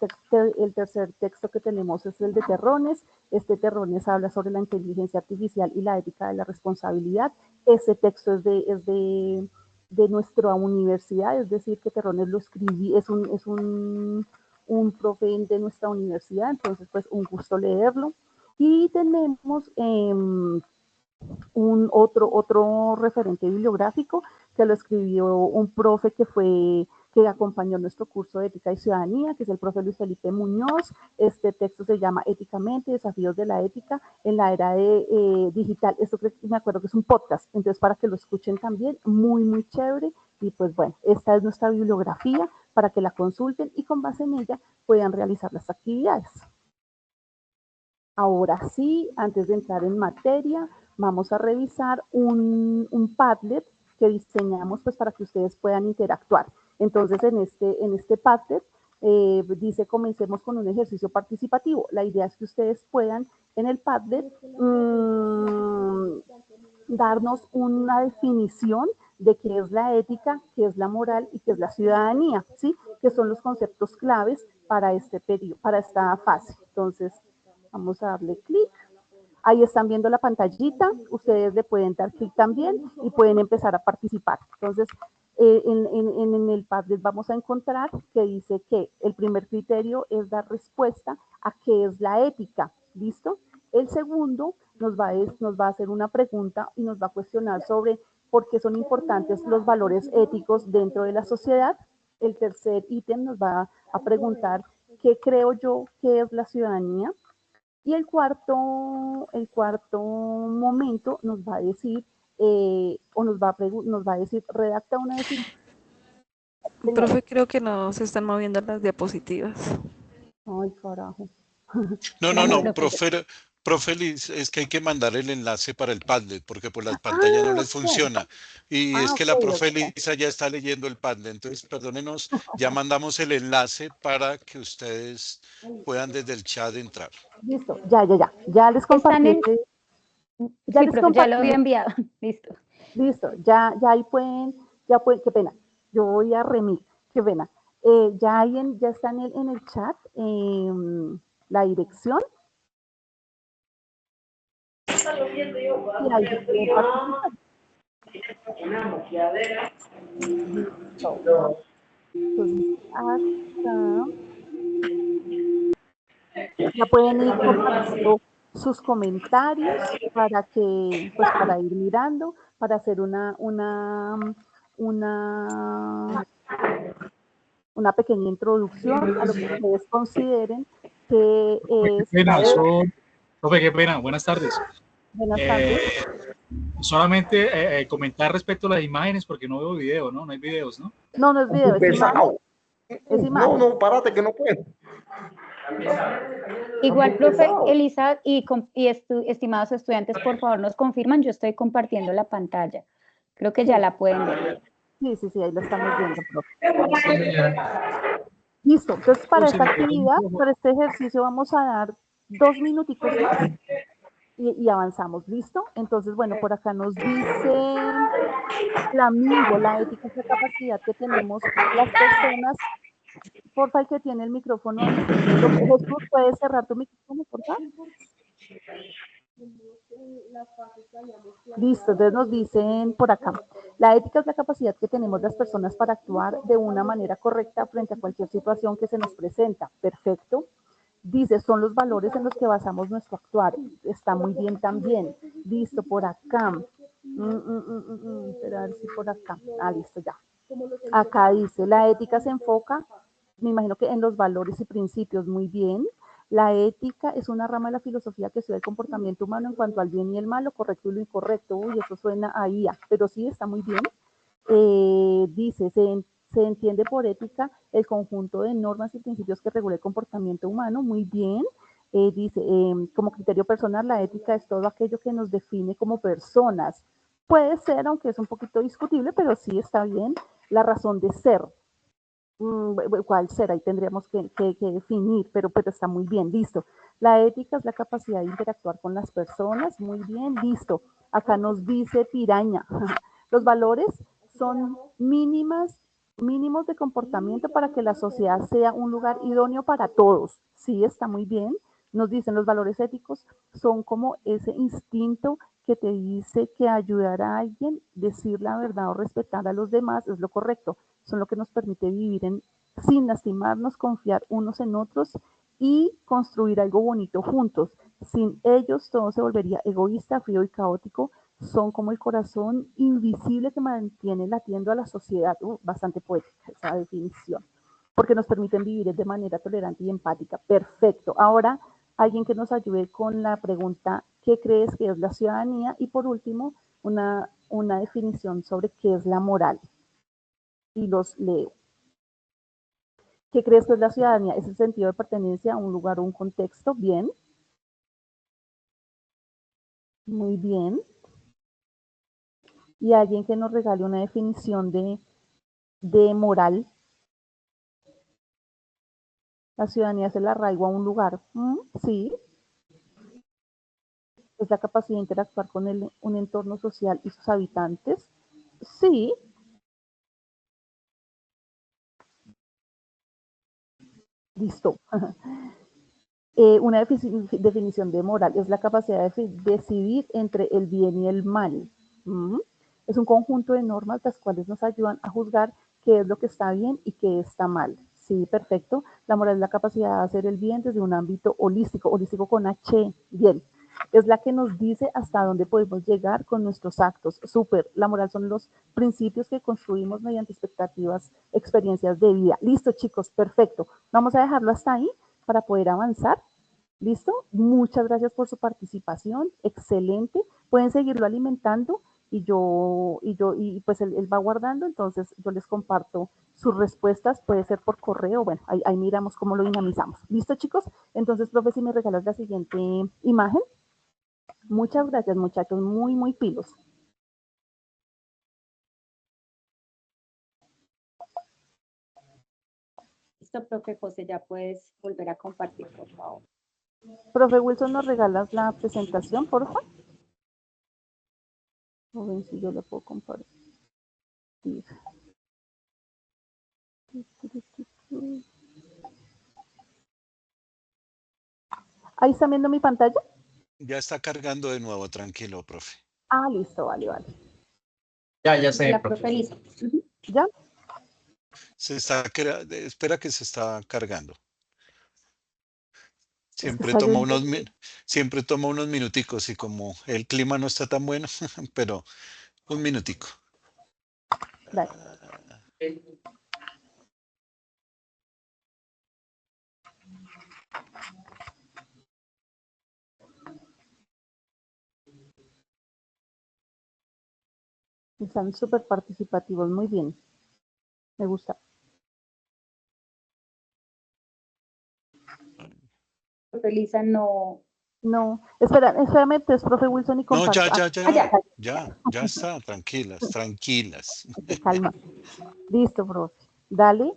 texto que tenemos es el de Terrones. Este Terrones habla sobre la inteligencia artificial y la ética de la responsabilidad. Ese texto es de nuestra universidad, es decir, que Terrones lo escribí, es un profe de nuestra universidad, entonces pues un gusto leerlo. Y tenemos otro referente bibliográfico que lo escribió un profe que acompañó nuestro curso de Ética y Ciudadanía, que es el profe Luis Felipe Muñoz. Este texto se llama Éticamente, desafíos de la ética en la era digital. Esto me acuerdo que es un podcast, entonces para que lo escuchen también, muy, muy chévere. Y pues bueno, esta es nuestra bibliografía para que la consulten y con base en ella puedan realizar las actividades. Ahora sí, antes de entrar en materia, vamos a revisar un Padlet que diseñamos pues para que ustedes puedan interactuar. Entonces, en este Padlet dice, comencemos con un ejercicio participativo. La idea es que ustedes puedan en el Padlet darnos una definición de qué es la ética, qué es la moral y qué es la ciudadanía, ¿sí? Que son los conceptos claves para este periodo, para esta fase. Entonces, vamos a darle clic. Ahí están viendo la pantallita, ustedes le pueden dar clic también y pueden empezar a participar. Entonces, en el Padlet vamos a encontrar que dice que el primer criterio es dar respuesta a qué es la ética, ¿listo? El segundo nos va a hacer una pregunta y nos va a cuestionar sobre por qué son importantes los valores éticos dentro de la sociedad. El tercer ítem nos va a preguntar qué creo yo que es la ciudadanía. Y el cuarto momento nos va a decir, nos va a decir, redacta una definición. Profe, creo que no se están moviendo las diapositivas. Ay, carajo. No, profe Liz, es que hay que mandar el enlace para el Padlet, porque por las pantallas no les funciona. Y es que la profe Lisa ya está leyendo el Padlet, entonces perdónenos, ya mandamos el enlace para que ustedes puedan desde el chat entrar. Listo, ya les compartí. Ya lo había enviado, listo. Listo, ya ahí pueden, qué pena, yo voy a remir, qué pena. Ya está en el chat la dirección. Y ahí pueden participar. Entonces, acá ya pueden ir compartiendo sus comentarios para ir mirando, para hacer una pequeña introducción a lo que ustedes consideren que es... Profe, qué pena, buenas tardes. Buenas tardes. Solamente comentar respecto a las imágenes, porque no veo video, ¿no? No hay videos, ¿no? No es video, es imagen. Es imagen. No, párate que no puedo. Igual, profe Elisa y estimados estudiantes, por favor nos confirman, yo estoy compartiendo la pantalla. Creo que ya la pueden ver. Sí, ahí la estamos viendo, profe. Listo, entonces para esta actividad, para este ejercicio vamos a dar 2 minutitos más y avanzamos, ¿listo? Entonces, bueno, por acá nos dice Flamingo, la ética es la capacidad que tenemos las personas. Porfa, el que tiene el micrófono ahí. Jesús, ¿puedes cerrar tu micrófono, por favor? Listo, entonces nos dicen por acá, la ética es la capacidad que tenemos las personas para actuar de una manera correcta frente a cualquier situación que se nos presenta. Perfecto. Dice, son los valores en los que basamos nuestro actuar. Está muy bien también. Listo, por acá. Espera a ver si por acá. Listo, ya. Acá dice, la ética se enfoca, me imagino que en los valores y principios. Muy bien. La ética es una rama de la filosofía que estudia el comportamiento humano en cuanto al bien y el mal, lo correcto y lo incorrecto. Uy, eso suena a IA, pero sí, está muy bien. Dice, se entiende por ética el conjunto de normas y principios que regula el comportamiento humano. Muy bien. Dice, como criterio personal, la ética es todo aquello que nos define como personas. Puede ser, aunque es un poquito discutible, pero sí está bien. La razón de ser. ¿Cuál será? Ahí tendríamos que definir, pero está muy bien, listo. La ética es la capacidad de interactuar con las personas, muy bien, listo. Acá nos dice Piraña, Los valores son mínimos de comportamiento para que la sociedad sea un lugar idóneo para todos. Sí, está muy bien. Nos dicen los valores éticos son como ese instinto que te dice que ayudar a alguien, decir la verdad o respetar a los demás es lo correcto. Son lo que nos permite vivir sin lastimarnos, confiar unos en otros y construir algo bonito juntos. Sin ellos todo se volvería egoísta, frío y caótico. Son como el corazón invisible que mantiene latiendo a la sociedad. Bastante poética esa definición. Porque nos permiten vivir de manera tolerante y empática. Perfecto. Ahora, alguien que nos ayude con la pregunta, ¿qué crees que es la ciudadanía? Y por último, una definición sobre qué es la moral. Y los leo. ¿Qué crees que es la ciudadanía? ¿Es el sentido de pertenencia a un lugar o un contexto? Bien. Muy bien. Y alguien que nos regale una definición de moral. La ciudadanía es el arraigo a un lugar. Sí. Es la capacidad de interactuar con un entorno social y sus habitantes. Sí. Listo. Una definición de moral es la capacidad de decidir entre el bien y el mal. Es un conjunto de normas las cuales nos ayudan a juzgar qué es lo que está bien y qué está mal. Sí, perfecto. La moral es la capacidad de hacer el bien desde un ámbito holístico con H. Bien. Es la que nos dice hasta dónde podemos llegar con nuestros actos. Súper. La moral son los principios que construimos mediante expectativas, experiencias de vida. Listo, chicos, perfecto. Vamos a dejarlo hasta ahí para poder avanzar. ¿Listo? Muchas gracias por su participación. Excelente. Pueden seguirlo alimentando y pues él va guardando, entonces yo les comparto sus respuestas, puede ser por correo, bueno, ahí miramos cómo lo dinamizamos. ¿Listo, chicos? Entonces, profe, si me regalas la siguiente imagen. Muchas gracias, muchachos, muy pilos. Listo, profe José, ya puedes volver a compartir, por favor. Profe Wilson, ¿nos regalas la presentación, por favor? A ver si yo lo puedo compartir. ¿Ahí están viendo mi pantalla? Ya está cargando de nuevo, tranquilo, profe. Ah, listo, vale. Ya sé, la profe. profe listo. ¿Ya? Espera que se está cargando. Siempre toma unos minuticos y como el clima no está tan bueno, pero un minutico. Dale. Están súper participativos, muy bien. Me gusta. Profe Lisa, no. No, espérame, entonces, profe Wilson, y comparto. Ya está, tranquilas. Calma. Listo, profe. Dale.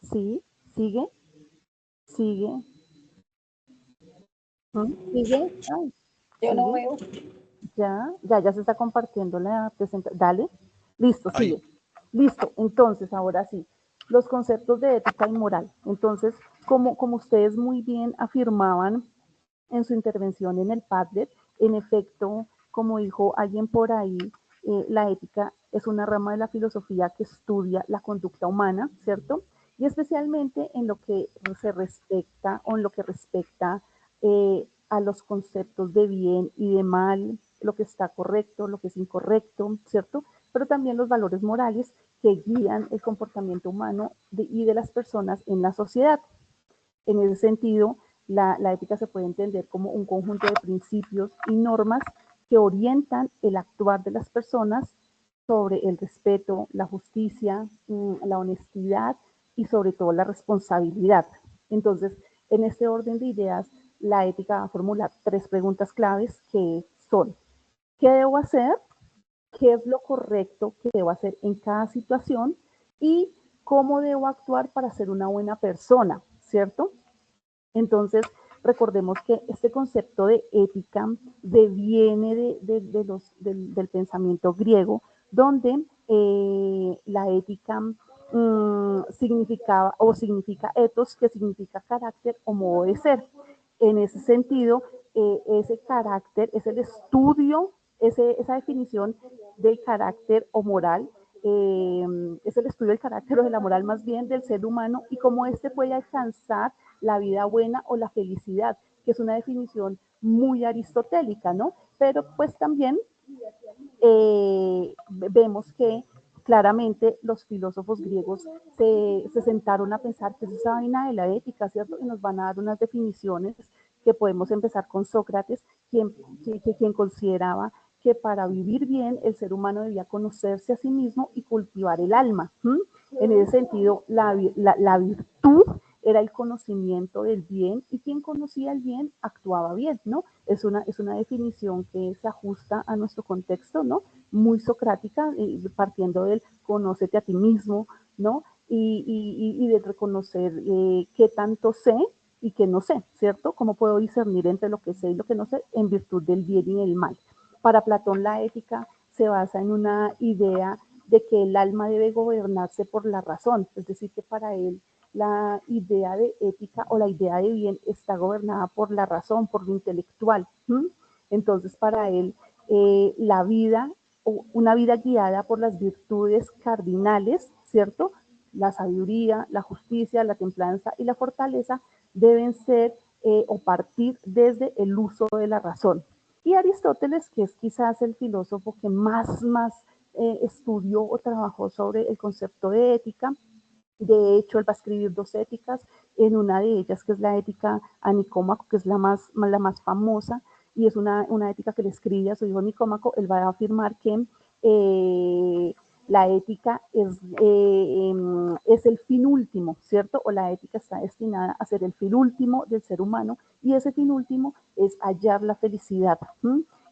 Sí, sigue. Sigue. Ay, yo no veo. Ya se está compartiendo la presentación. Dale. Listo, sigue. Listo, entonces, ahora sí. Los conceptos de ética y moral. Entonces, como ustedes muy bien afirmaban en su intervención en el Padlet, en efecto, como dijo alguien por ahí, la ética es una rama de la filosofía que estudia la conducta humana, ¿cierto? Y especialmente en lo que se respecta o en lo que respecta a los conceptos de bien y de mal, lo que está correcto, lo que es incorrecto, ¿cierto? Pero también los valores morales que guían el comportamiento humano y de las personas en la sociedad. En ese sentido, la ética se puede entender como un conjunto de principios y normas que orientan el actuar de las personas sobre el respeto, la justicia, la honestidad y sobre todo la responsabilidad. Entonces, en este orden de ideas, la ética va a formular 3 preguntas claves que son: ¿qué debo hacer? ¿Qué es lo correcto que debo hacer en cada situación? Y ¿cómo debo actuar para ser una buena persona? ¿Cierto? Entonces, recordemos que este concepto de ética deviene del pensamiento griego, donde la ética significaba o significa ethos, que significa carácter o modo de ser. En ese sentido, ese carácter es el estudio, esa definición del carácter o moral, es el estudio del carácter o de la moral más bien del ser humano y cómo éste puede alcanzar la vida buena o la felicidad, que es una definición muy aristotélica, ¿no? Pero pues también vemos que claramente los filósofos griegos se sentaron a pensar que es esa vaina de la ética, ¿cierto? Y nos van a dar unas definiciones que podemos empezar con Sócrates, quien consideraba que para vivir bien el ser humano debía conocerse a sí mismo y cultivar el alma. En ese sentido, la virtud era el conocimiento del bien y quien conocía el bien actuaba bien, ¿no? Es una definición que se ajusta a nuestro contexto, ¿no? Muy socrática, partiendo del conócete a ti mismo, ¿no? Y de reconocer qué tanto sé y qué no sé, ¿cierto? ¿Cómo puedo discernir entre lo que sé y lo que no sé en virtud del bien y del mal? Para Platón la ética se basa en una idea de que el alma debe gobernarse por la razón, es decir, que para él la idea de ética o la idea de bien está gobernada por la razón, por lo intelectual. Entonces, para él, la vida, una vida guiada por las virtudes cardinales, ¿cierto? La sabiduría, la justicia, la templanza y la fortaleza deben ser o partir desde el uso de la razón. Y Aristóteles, que es quizás el filósofo que más estudió o trabajó sobre el concepto de ética. De hecho, él va a escribir 2 éticas, en una de ellas que es la ética a Nicómaco, que es la más famosa, y es una ética que le escribe a su hijo Nicómaco. Él va a afirmar que la ética es el fin último, ¿cierto? O la ética está destinada a ser el fin último del ser humano, y ese fin último es hallar la felicidad.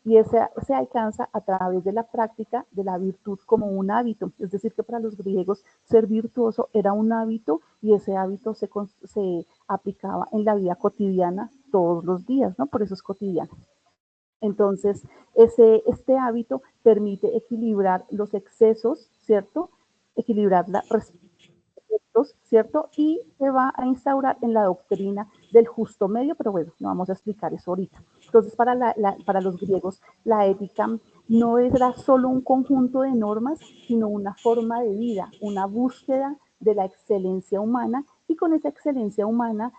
Y se alcanza a través de la práctica de la virtud como un hábito. Es decir, que para los griegos ser virtuoso era un hábito y ese hábito se aplicaba en la vida cotidiana todos los días, ¿no? Por eso es cotidiano. Entonces, este hábito permite equilibrar los excesos, ¿cierto? Equilibrar la ¿cierto? Y se va a instaurar en la doctrina del justo medio, pero bueno, no vamos a explicar eso ahorita. Entonces, para los griegos, la ética no era solo un conjunto de normas, sino una forma de vida, una búsqueda de la excelencia humana, y con esa excelencia humana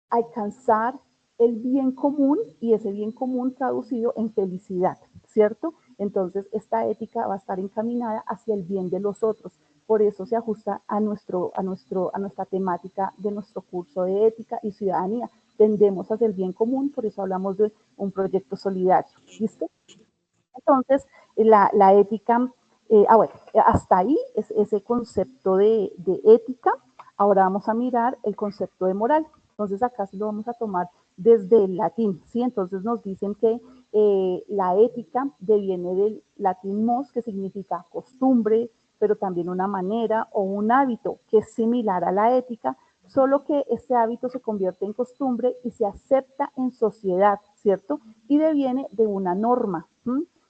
alcanzar el bien común, y ese bien común traducido en felicidad, ¿cierto? Entonces, esta ética va a estar encaminada hacia el bien de los otros. Por eso se ajusta a nuestra temática de nuestro curso de ética y ciudadanía. Tendemos hacia el bien común, por eso hablamos de un proyecto solidario. ¿Listo? Entonces, la ética, bueno, hasta ahí es ese concepto de ética. Ahora vamos a mirar el concepto de moral. Entonces, acá sí lo vamos a tomar desde el latín, ¿sí? Entonces nos dicen que la ética deviene del latín mos, que significa costumbre, pero también una manera o un hábito que es similar a la ética, solo que este hábito se convierte en costumbre y se acepta en sociedad, ¿cierto? Y deviene de una norma.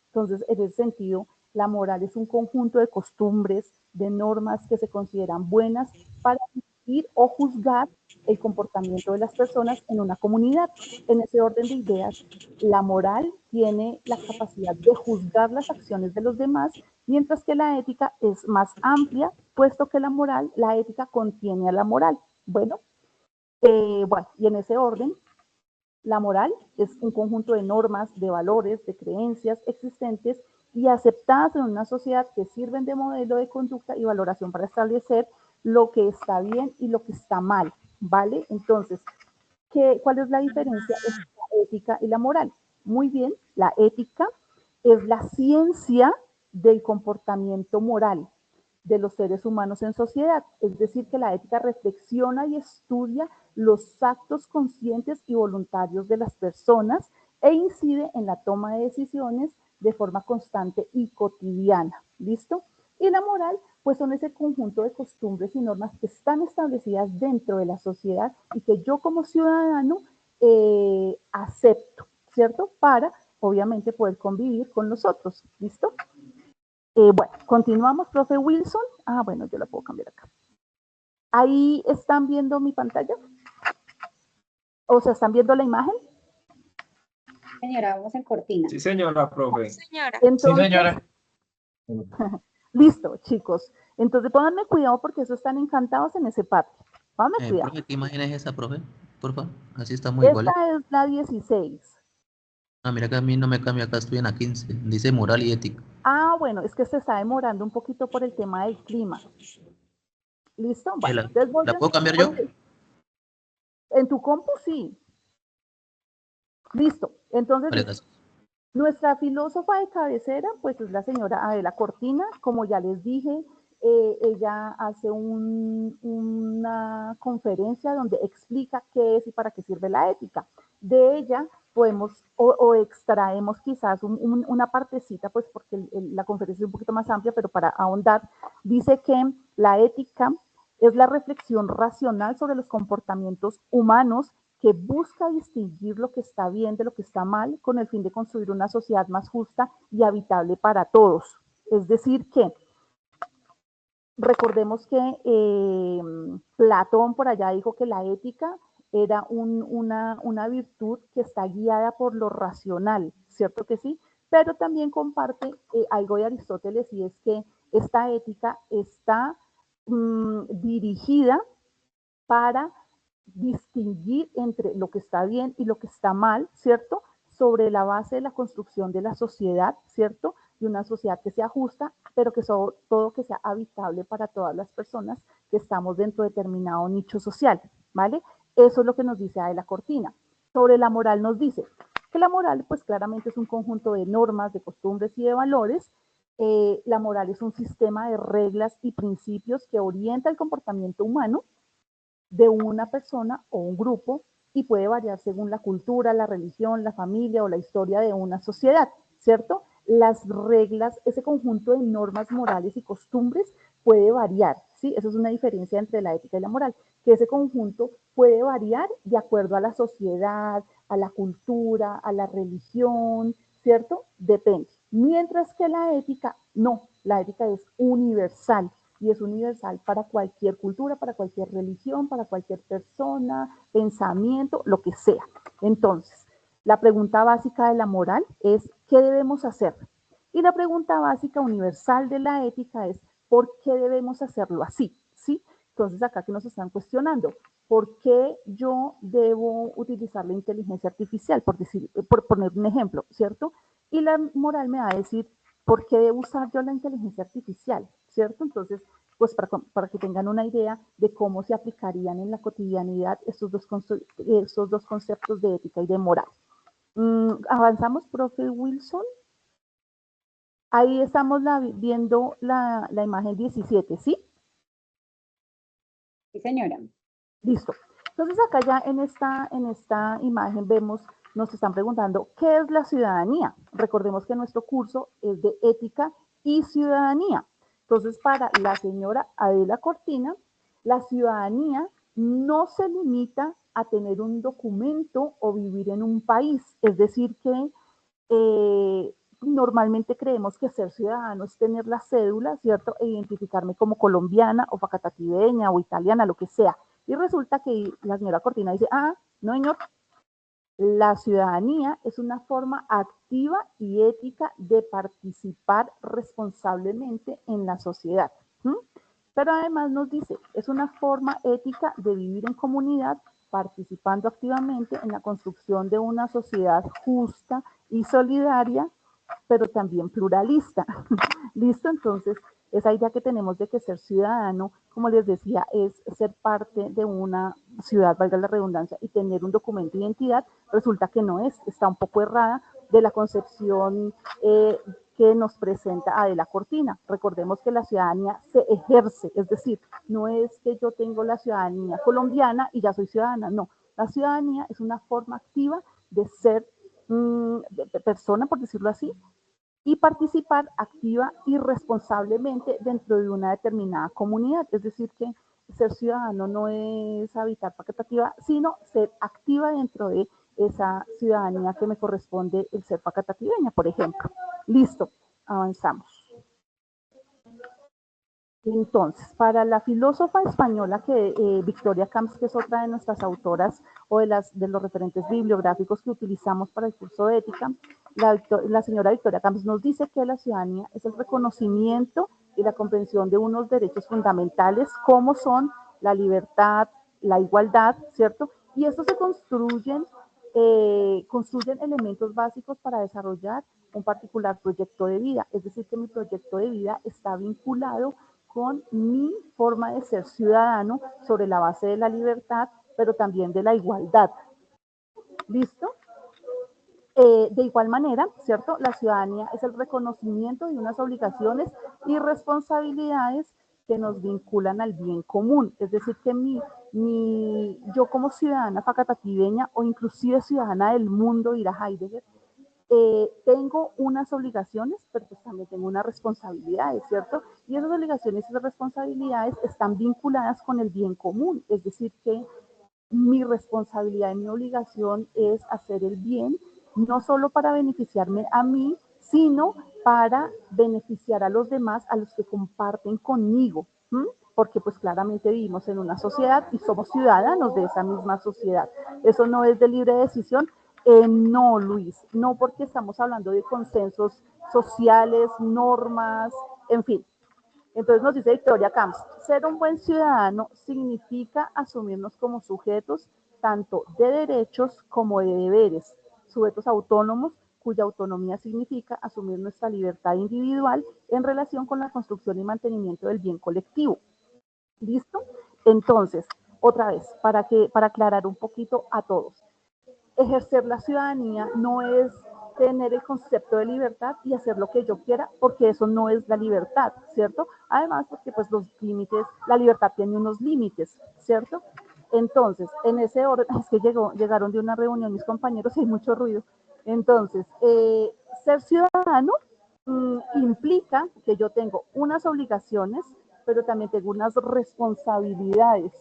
Entonces, en ese sentido, la moral es un conjunto de costumbres, de normas que se consideran buenas para dirigir o juzgar el comportamiento de las personas en una comunidad. En ese orden de ideas, la moral tiene la capacidad de juzgar las acciones de los demás, mientras que la ética es más amplia, puesto que la ética contiene a la moral. Bueno, y en ese orden, la moral es un conjunto de normas, de valores, de creencias existentes y aceptadas en una sociedad que sirven de modelo de conducta y valoración para establecer lo que está bien y lo que está mal, ¿vale? Entonces, ¿cuál es la diferencia entre la ética y la moral? Muy bien, la ética es la ciencia del comportamiento moral de los seres humanos en sociedad. Es decir, que la ética reflexiona y estudia los actos conscientes y voluntarios de las personas e incide en la toma de decisiones de forma constante y cotidiana. ¿Listo? Y la moral, pues son ese conjunto de costumbres y normas que están establecidas dentro de la sociedad y que yo como ciudadano acepto, ¿cierto? Para, obviamente, poder convivir con los otros. ¿Listo? Bueno, continuamos, profe Wilson. Ah, bueno, yo la puedo cambiar acá. ¿Ahí están viendo mi pantalla? O sea, ¿están viendo la imagen? Señora, vamos en cortina. Sí, señora, profe. Señora. Entonces, Sí, señora. listo, chicos. Entonces, pónganme cuidado porque eso están encantados en ese patio. Pónganme cuidado. Profe, ¿qué imagen es esa, profe? Por favor, así estamos iguales. Esta es la 16. Ah, mira que a mí no me cambia, acá estoy en la 15. Dice moral y ética. Ah, bueno, es que se está demorando un poquito por el tema del clima. ¿Listo? ¿Qué, Bueno, entonces ¿La puedo cambiar yo? En tu compu, sí. Listo. Entonces, Vale, gracias. nuestra filósofa de cabecera, pues es la señora Adela Cortina. Como ya les dije, ella hace una conferencia donde explica qué es y para qué sirve la ética. De ella podemos o extraemos quizás una partecita, pues porque la conferencia es un poquito más amplia, pero para ahondar, dice que la ética es la reflexión racional sobre los comportamientos humanos que busca distinguir lo que está bien de lo que está mal con el fin de construir una sociedad más justa y habitable para todos. Es decir que recordemos que Platón por allá dijo que la ética era una virtud que está guiada por lo racional, ¿cierto que sí? Pero también comparte algo de Aristóteles y es que esta ética está dirigida para distinguir entre lo que está bien y lo que está mal, ¿cierto? Sobre la base de la construcción de la sociedad, ¿cierto? De una sociedad que sea justa, pero que sobre todo que sea habitable para todas las personas que estamos dentro de determinado nicho social, ¿vale? Eso es lo que nos dice Adela Cortina. Sobre la moral nos dice que la moral, pues claramente es un conjunto de normas, de costumbres y de valores. La moral es un sistema de reglas y principios que orienta el comportamiento humano de una persona o un grupo y puede variar según la cultura, la religión, la familia o la historia de una sociedad, ¿cierto? Las reglas, ese conjunto de normas morales y costumbres puede variar, ¿sí? Eso es una diferencia entre la ética y la moral, que ese conjunto puede variar de acuerdo a la sociedad, a la cultura, a la religión, ¿cierto? Depende. Mientras que la ética, no, la ética es universal y es universal para cualquier cultura, para cualquier religión, para cualquier persona, pensamiento, lo que sea. Entonces, la pregunta básica de la moral es, ¿qué debemos hacer? Y la pregunta básica universal de la ética es, ¿por qué debemos hacerlo así? ¿Sí? Entonces, acá que nos están cuestionando, ¿por qué yo debo utilizar la inteligencia artificial? Por poner un ejemplo, ¿cierto? Y la moral me va a decir, ¿por qué debo usar yo la inteligencia artificial? ¿Cierto? Entonces, pues para que tengan una idea de cómo se aplicarían en la cotidianidad estos dos conceptos de ética y de moral. Avanzamos, profe Wilson. Ahí estamos viendo la imagen 17, ¿sí? Sí, señora. Listo. Entonces acá ya en esta imagen vemos, nos están preguntando, ¿qué es la ciudadanía? Recordemos que nuestro curso es de ética y ciudadanía. Entonces, para la señora Adela Cortina, la ciudadanía no se limita a tener un documento o vivir en un país. Es decir, que normalmente creemos que ser ciudadano es tener la cédula, ¿cierto? E identificarme como colombiana o facatativeña o italiana, lo que sea. Y resulta que la señora Cortina dice, no señor, la ciudadanía es una forma activa y ética de participar responsablemente en la sociedad. Pero además nos dice, es una forma ética de vivir en comunidad, participando activamente en la construcción de una sociedad justa y solidaria, pero también pluralista. ¿Listo? Entonces, esa idea que tenemos de que ser ciudadano, como les decía, es ser parte de una ciudad, valga la redundancia, y tener un documento de identidad, resulta que no es, está un poco errada de la concepción que nos presenta Adela Cortina. Recordemos que la ciudadanía se ejerce, es decir, no es que yo tengo la ciudadanía colombiana y ya soy ciudadana, no. La ciudadanía es una forma activa de ser de persona, por decirlo así, y participar activa y responsablemente dentro de una determinada comunidad. Es decir, que ser ciudadano no es habitar facultativa, sino ser activa dentro de esa ciudadanía que me corresponde el ser facatativeña, por ejemplo. Listo, avanzamos. Entonces, para la filósofa española Victoria Camps, que es otra de nuestras autoras o de los referentes bibliográficos que utilizamos para el curso de ética, la señora Victoria Camps nos dice que la ciudadanía es el reconocimiento y la comprensión de unos derechos fundamentales como son la libertad, la igualdad, ¿cierto? Y estos se construyen elementos básicos para desarrollar un particular proyecto de vida. Es decir, que mi proyecto de vida está vinculado con mi forma de ser ciudadano sobre la base de la libertad, pero también de la igualdad. ¿Listo? De igual manera, ¿cierto? La ciudadanía es el reconocimiento de unas obligaciones y responsabilidades que nos vinculan al bien común. Es decir, que yo como ciudadana facatativreña o inclusive ciudadana del mundo, dirá Heidegger, tengo unas obligaciones, pero pues también tengo unas responsabilidades, ¿cierto? Y esas obligaciones y esas responsabilidades están vinculadas con el bien común, es decir, que mi responsabilidad y mi obligación es hacer el bien, no solo para beneficiarme a mí, sino para beneficiar a los demás, a los que comparten conmigo, ¿m? Porque pues claramente vivimos en una sociedad y somos ciudadanos de esa misma sociedad. Eso no es de libre decisión. No, Luis, no, porque estamos hablando de consensos sociales, normas, en fin. Entonces nos dice Victoria Camps, ser un buen ciudadano significa asumirnos como sujetos tanto de derechos como de deberes, sujetos autónomos cuya autonomía significa asumir nuestra libertad individual en relación con la construcción y mantenimiento del bien colectivo. ¿Listo? Entonces, otra vez, para aclarar un poquito a todos, ejercer la ciudadanía no es tener el concepto de libertad y hacer lo que yo quiera, porque eso no es la libertad, ¿cierto? Además, porque pues los límites, la libertad tiene unos límites, ¿cierto? Entonces, en ese orden, es que llegaron de una reunión mis compañeros y hay mucho ruido. Entonces, ser ciudadano implica que yo tengo unas obligaciones, pero también tengo unas responsabilidades,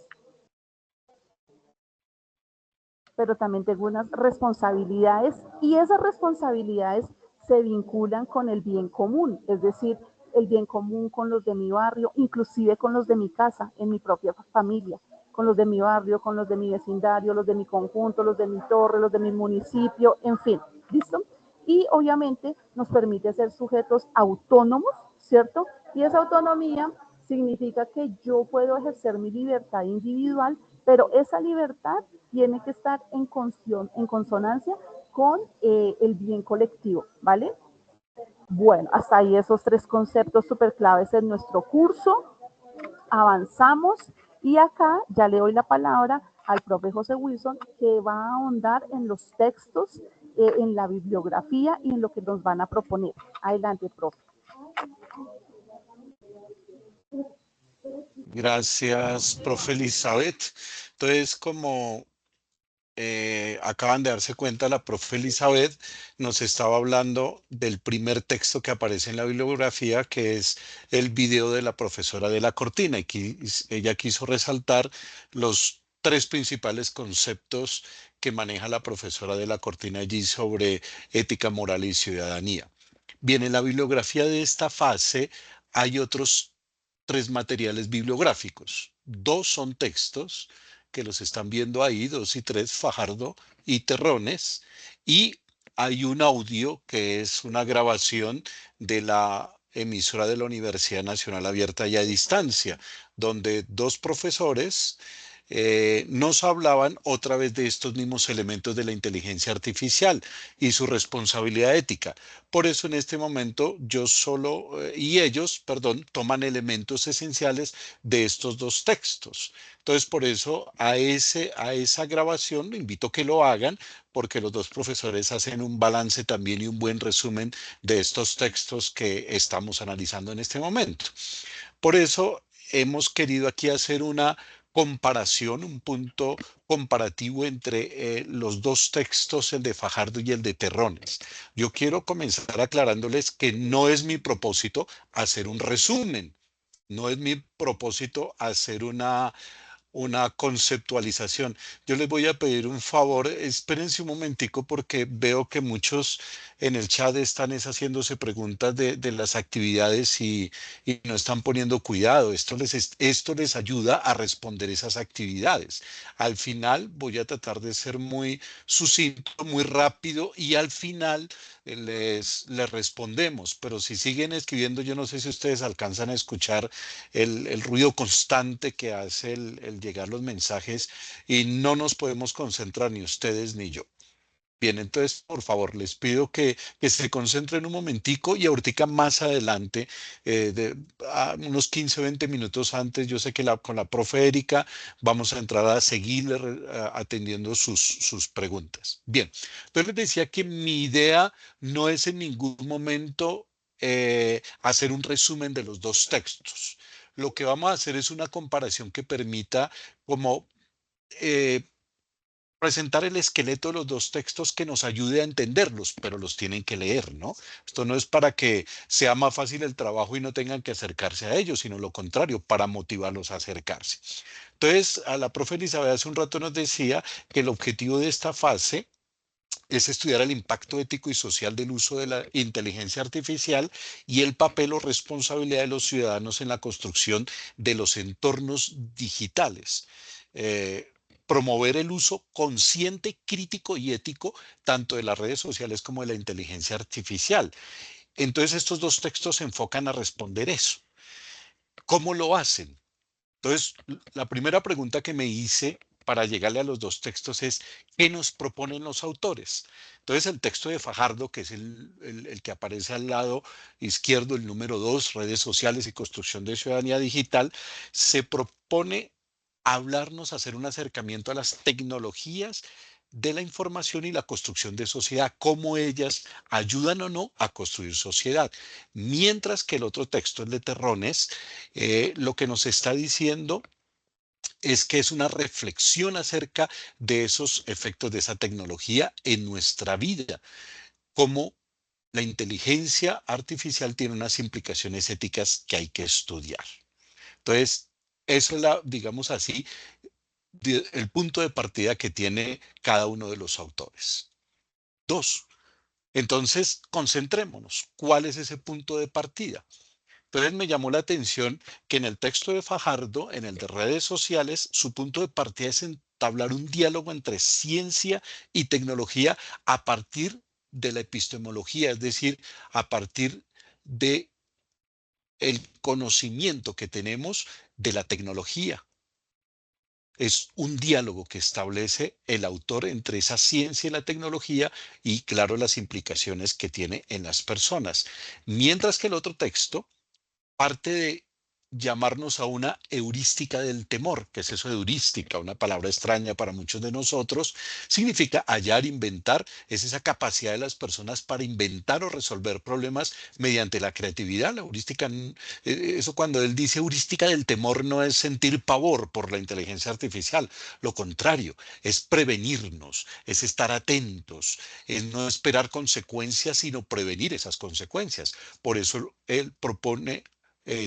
y esas responsabilidades se vinculan con el bien común, es decir, el bien común con los de mi barrio, inclusive con los de mi casa, en mi propia familia, con los de mi barrio, con los de mi vecindario, los de mi conjunto, los de mi torre, los de mi municipio, en fin, ¿listo? Y obviamente nos permite ser sujetos autónomos, ¿cierto? Y esa autonomía significa que yo puedo ejercer mi libertad individual, pero esa libertad tiene que estar en consonancia con el bien colectivo, ¿vale? Bueno, hasta ahí esos tres conceptos súper claves en nuestro curso. Avanzamos y acá ya le doy la palabra al profe José Wilson, que va a ahondar en los textos, en la bibliografía y en lo que nos van a proponer. Adelante, profe. Gracias, profe Elizabeth. Entonces, como acaban de darse cuenta, la profe Elizabeth nos estaba hablando del primer texto que aparece en la bibliografía, que es el video de la profesora de la Cortina, y ella quiso resaltar los tres principales conceptos que maneja la profesora de la Cortina allí sobre ética, moral y ciudadanía. Bien, en la bibliografía de esta fase hay otros tres materiales bibliográficos. Dos son textos, que los están viendo ahí, 2 y 3, Fajardo y Terrones, y hay un audio que es una grabación de la emisora de la Universidad Nacional Abierta y a Distancia, donde dos profesores nos hablaban otra vez de estos mismos elementos de la inteligencia artificial y su responsabilidad ética. Por eso en este momento ellos, toman elementos esenciales de estos dos textos. Entonces, por eso a esa grabación lo invito a que lo hagan, porque los dos profesores hacen un balance también y un buen resumen de estos textos que estamos analizando en este momento. Por eso hemos querido aquí hacer una comparación, un punto comparativo entre los dos textos, el de Fajardo y el de Terrones. Yo quiero comenzar aclarándoles que no es mi propósito hacer un resumen, no es mi propósito hacer una conceptualización. Yo les voy a pedir un favor, espérense un momentico porque veo que muchos en el chat están haciéndose preguntas de las actividades y no están poniendo cuidado. Esto les ayuda a responder esas actividades. Al final voy a tratar de ser muy sucinto, muy rápido y al final les respondemos. Pero si siguen escribiendo, yo no sé si ustedes alcanzan a escuchar el ruido constante que hace el llegar los mensajes y no nos podemos concentrar ni ustedes ni yo. Bien, entonces, por favor, les pido que se concentren un momentico y ahorita más adelante, unos 15, 20 minutos antes, yo sé que con la profe Erika vamos a entrar a seguirle atendiendo sus preguntas. Bien, entonces les decía que mi idea no es en ningún momento hacer un resumen de los dos textos. Lo que vamos a hacer es una comparación que permita como presentar el esqueleto de los dos textos que nos ayude a entenderlos, pero los tienen que leer, ¿no? Esto no es para que sea más fácil el trabajo y no tengan que acercarse a ellos, sino lo contrario, para motivarlos a acercarse. Entonces, a la profe Elizabeth hace un rato nos decía que el objetivo de esta fase es estudiar el impacto ético y social del uso de la inteligencia artificial y el papel o responsabilidad de los ciudadanos en la construcción de los entornos digitales. Promover el uso consciente, crítico y ético tanto de las redes sociales como de la inteligencia artificial. Entonces, estos dos textos se enfocan a responder eso. ¿Cómo lo hacen? Entonces, la primera pregunta que me hice para llegarle a los dos textos es, ¿qué nos proponen los autores? Entonces, el texto de Fajardo, que es el que aparece al lado izquierdo, el número 2, redes sociales y construcción de ciudadanía digital, se propone hablarnos, hacer un acercamiento a las tecnologías de la información y la construcción de sociedad, cómo ellas ayudan o no a construir sociedad. Mientras que el otro texto, el de Terrones, lo que nos está diciendo es que es una reflexión acerca de esos efectos de esa tecnología en nuestra vida, cómo la inteligencia artificial tiene unas implicaciones éticas que hay que estudiar. Entonces, eso es digamos así, el punto de partida que tiene cada uno de los autores. Dos. Entonces, concentrémonos. ¿Cuál es ese punto de partida? Entonces me llamó la atención que en el texto de Fajardo, en el de redes sociales, su punto de partida es entablar un diálogo entre ciencia y tecnología a partir de la epistemología, es decir, a partir de el conocimiento que tenemos de la tecnología. Es un diálogo que establece el autor entre esa ciencia y la tecnología y, claro, las implicaciones que tiene en las personas. Mientras que el otro texto parte de llamarnos a una heurística del temor. ¿Qué es eso de heurística? Una palabra extraña para muchos de nosotros. Significa hallar, inventar. Es esa capacidad de las personas para inventar o resolver problemas mediante la creatividad. La heurística, eso cuando él dice heurística del temor no es sentir pavor por la inteligencia artificial. Lo contrario, es prevenirnos, es estar atentos, es no esperar consecuencias, sino prevenir esas consecuencias. Por eso él propone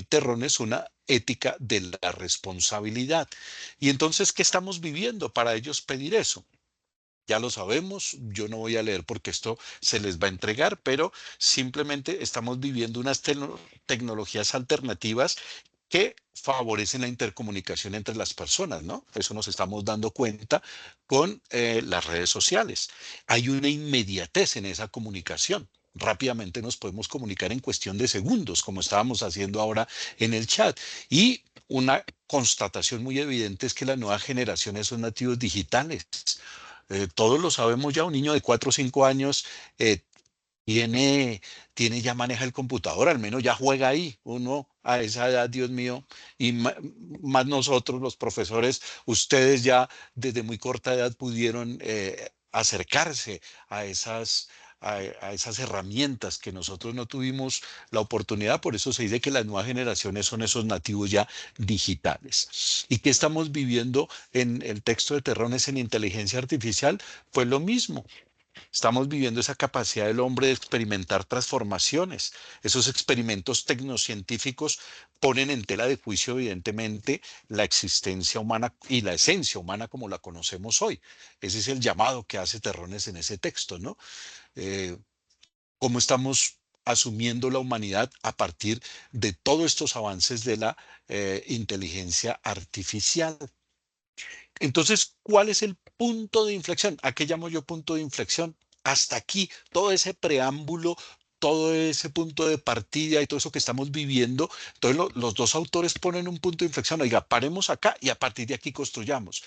Terrones una ética de la responsabilidad. Y entonces, ¿qué estamos viviendo para ellos pedir eso? Ya lo sabemos, yo no voy a leer porque esto se les va a entregar, pero simplemente estamos viviendo unas tecnologías alternativas que favorecen la intercomunicación entre las personas, ¿no? Eso nos estamos dando cuenta con las redes sociales. Hay una inmediatez en esa comunicación. Rápidamente nos podemos comunicar en cuestión de segundos, como estábamos haciendo ahora en el chat. Y una constatación muy evidente es que las nuevas generaciones son nativos digitales. Todos lo sabemos ya, un niño de 4 o 5 años ya maneja el computador, al menos ya juega ahí. Uno a esa edad, Dios mío, y más nosotros los profesores, ustedes ya desde muy corta edad pudieron acercarse a esas herramientas que nosotros no tuvimos la oportunidad. Por eso se dice que las nuevas generaciones son esos nativos ya digitales. ¿Y qué estamos viviendo en el texto de Terrones en inteligencia artificial? Pues lo mismo. Estamos viviendo esa capacidad del hombre de experimentar transformaciones. Esos experimentos tecnocientíficos ponen en tela de juicio, evidentemente, la existencia humana y la esencia humana como la conocemos hoy. Ese es el llamado que hace Terrones en ese texto, ¿no? Cómo estamos asumiendo la humanidad a partir de todos estos avances de la inteligencia artificial. Entonces, ¿cuál es el punto de inflexión? ¿A qué llamo yo punto de inflexión? Hasta aquí, todo ese preámbulo, todo ese punto de partida y todo eso que estamos viviendo. Entonces, los dos autores ponen un punto de inflexión. Oiga, paremos acá y a partir de aquí construyamos.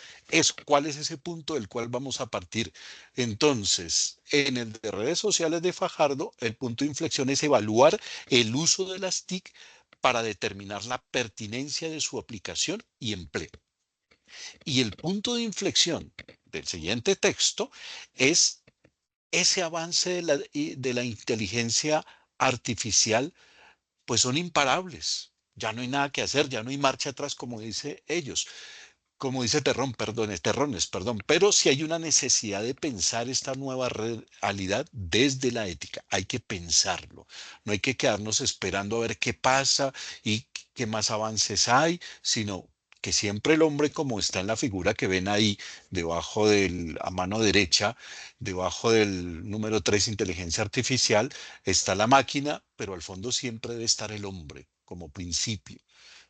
¿Cuál es ese punto del cual vamos a partir? Entonces, en el de redes sociales de Fajardo, el punto de inflexión es evaluar el uso de las TIC para determinar la pertinencia de su aplicación y empleo. Y el punto de inflexión del siguiente texto es ese avance de la inteligencia artificial, pues son imparables. Ya no hay nada que hacer, ya no hay marcha atrás, como dice ellos. Como dice Terrones, perdón, pero sí hay una necesidad de pensar esta nueva realidad desde la ética. Hay que pensarlo. No hay que quedarnos esperando a ver qué pasa y qué más avances hay, sino que siempre el hombre, como está en la figura que ven ahí, debajo a mano derecha, debajo del número 3, inteligencia artificial, está la máquina, pero al fondo siempre debe estar el hombre como principio,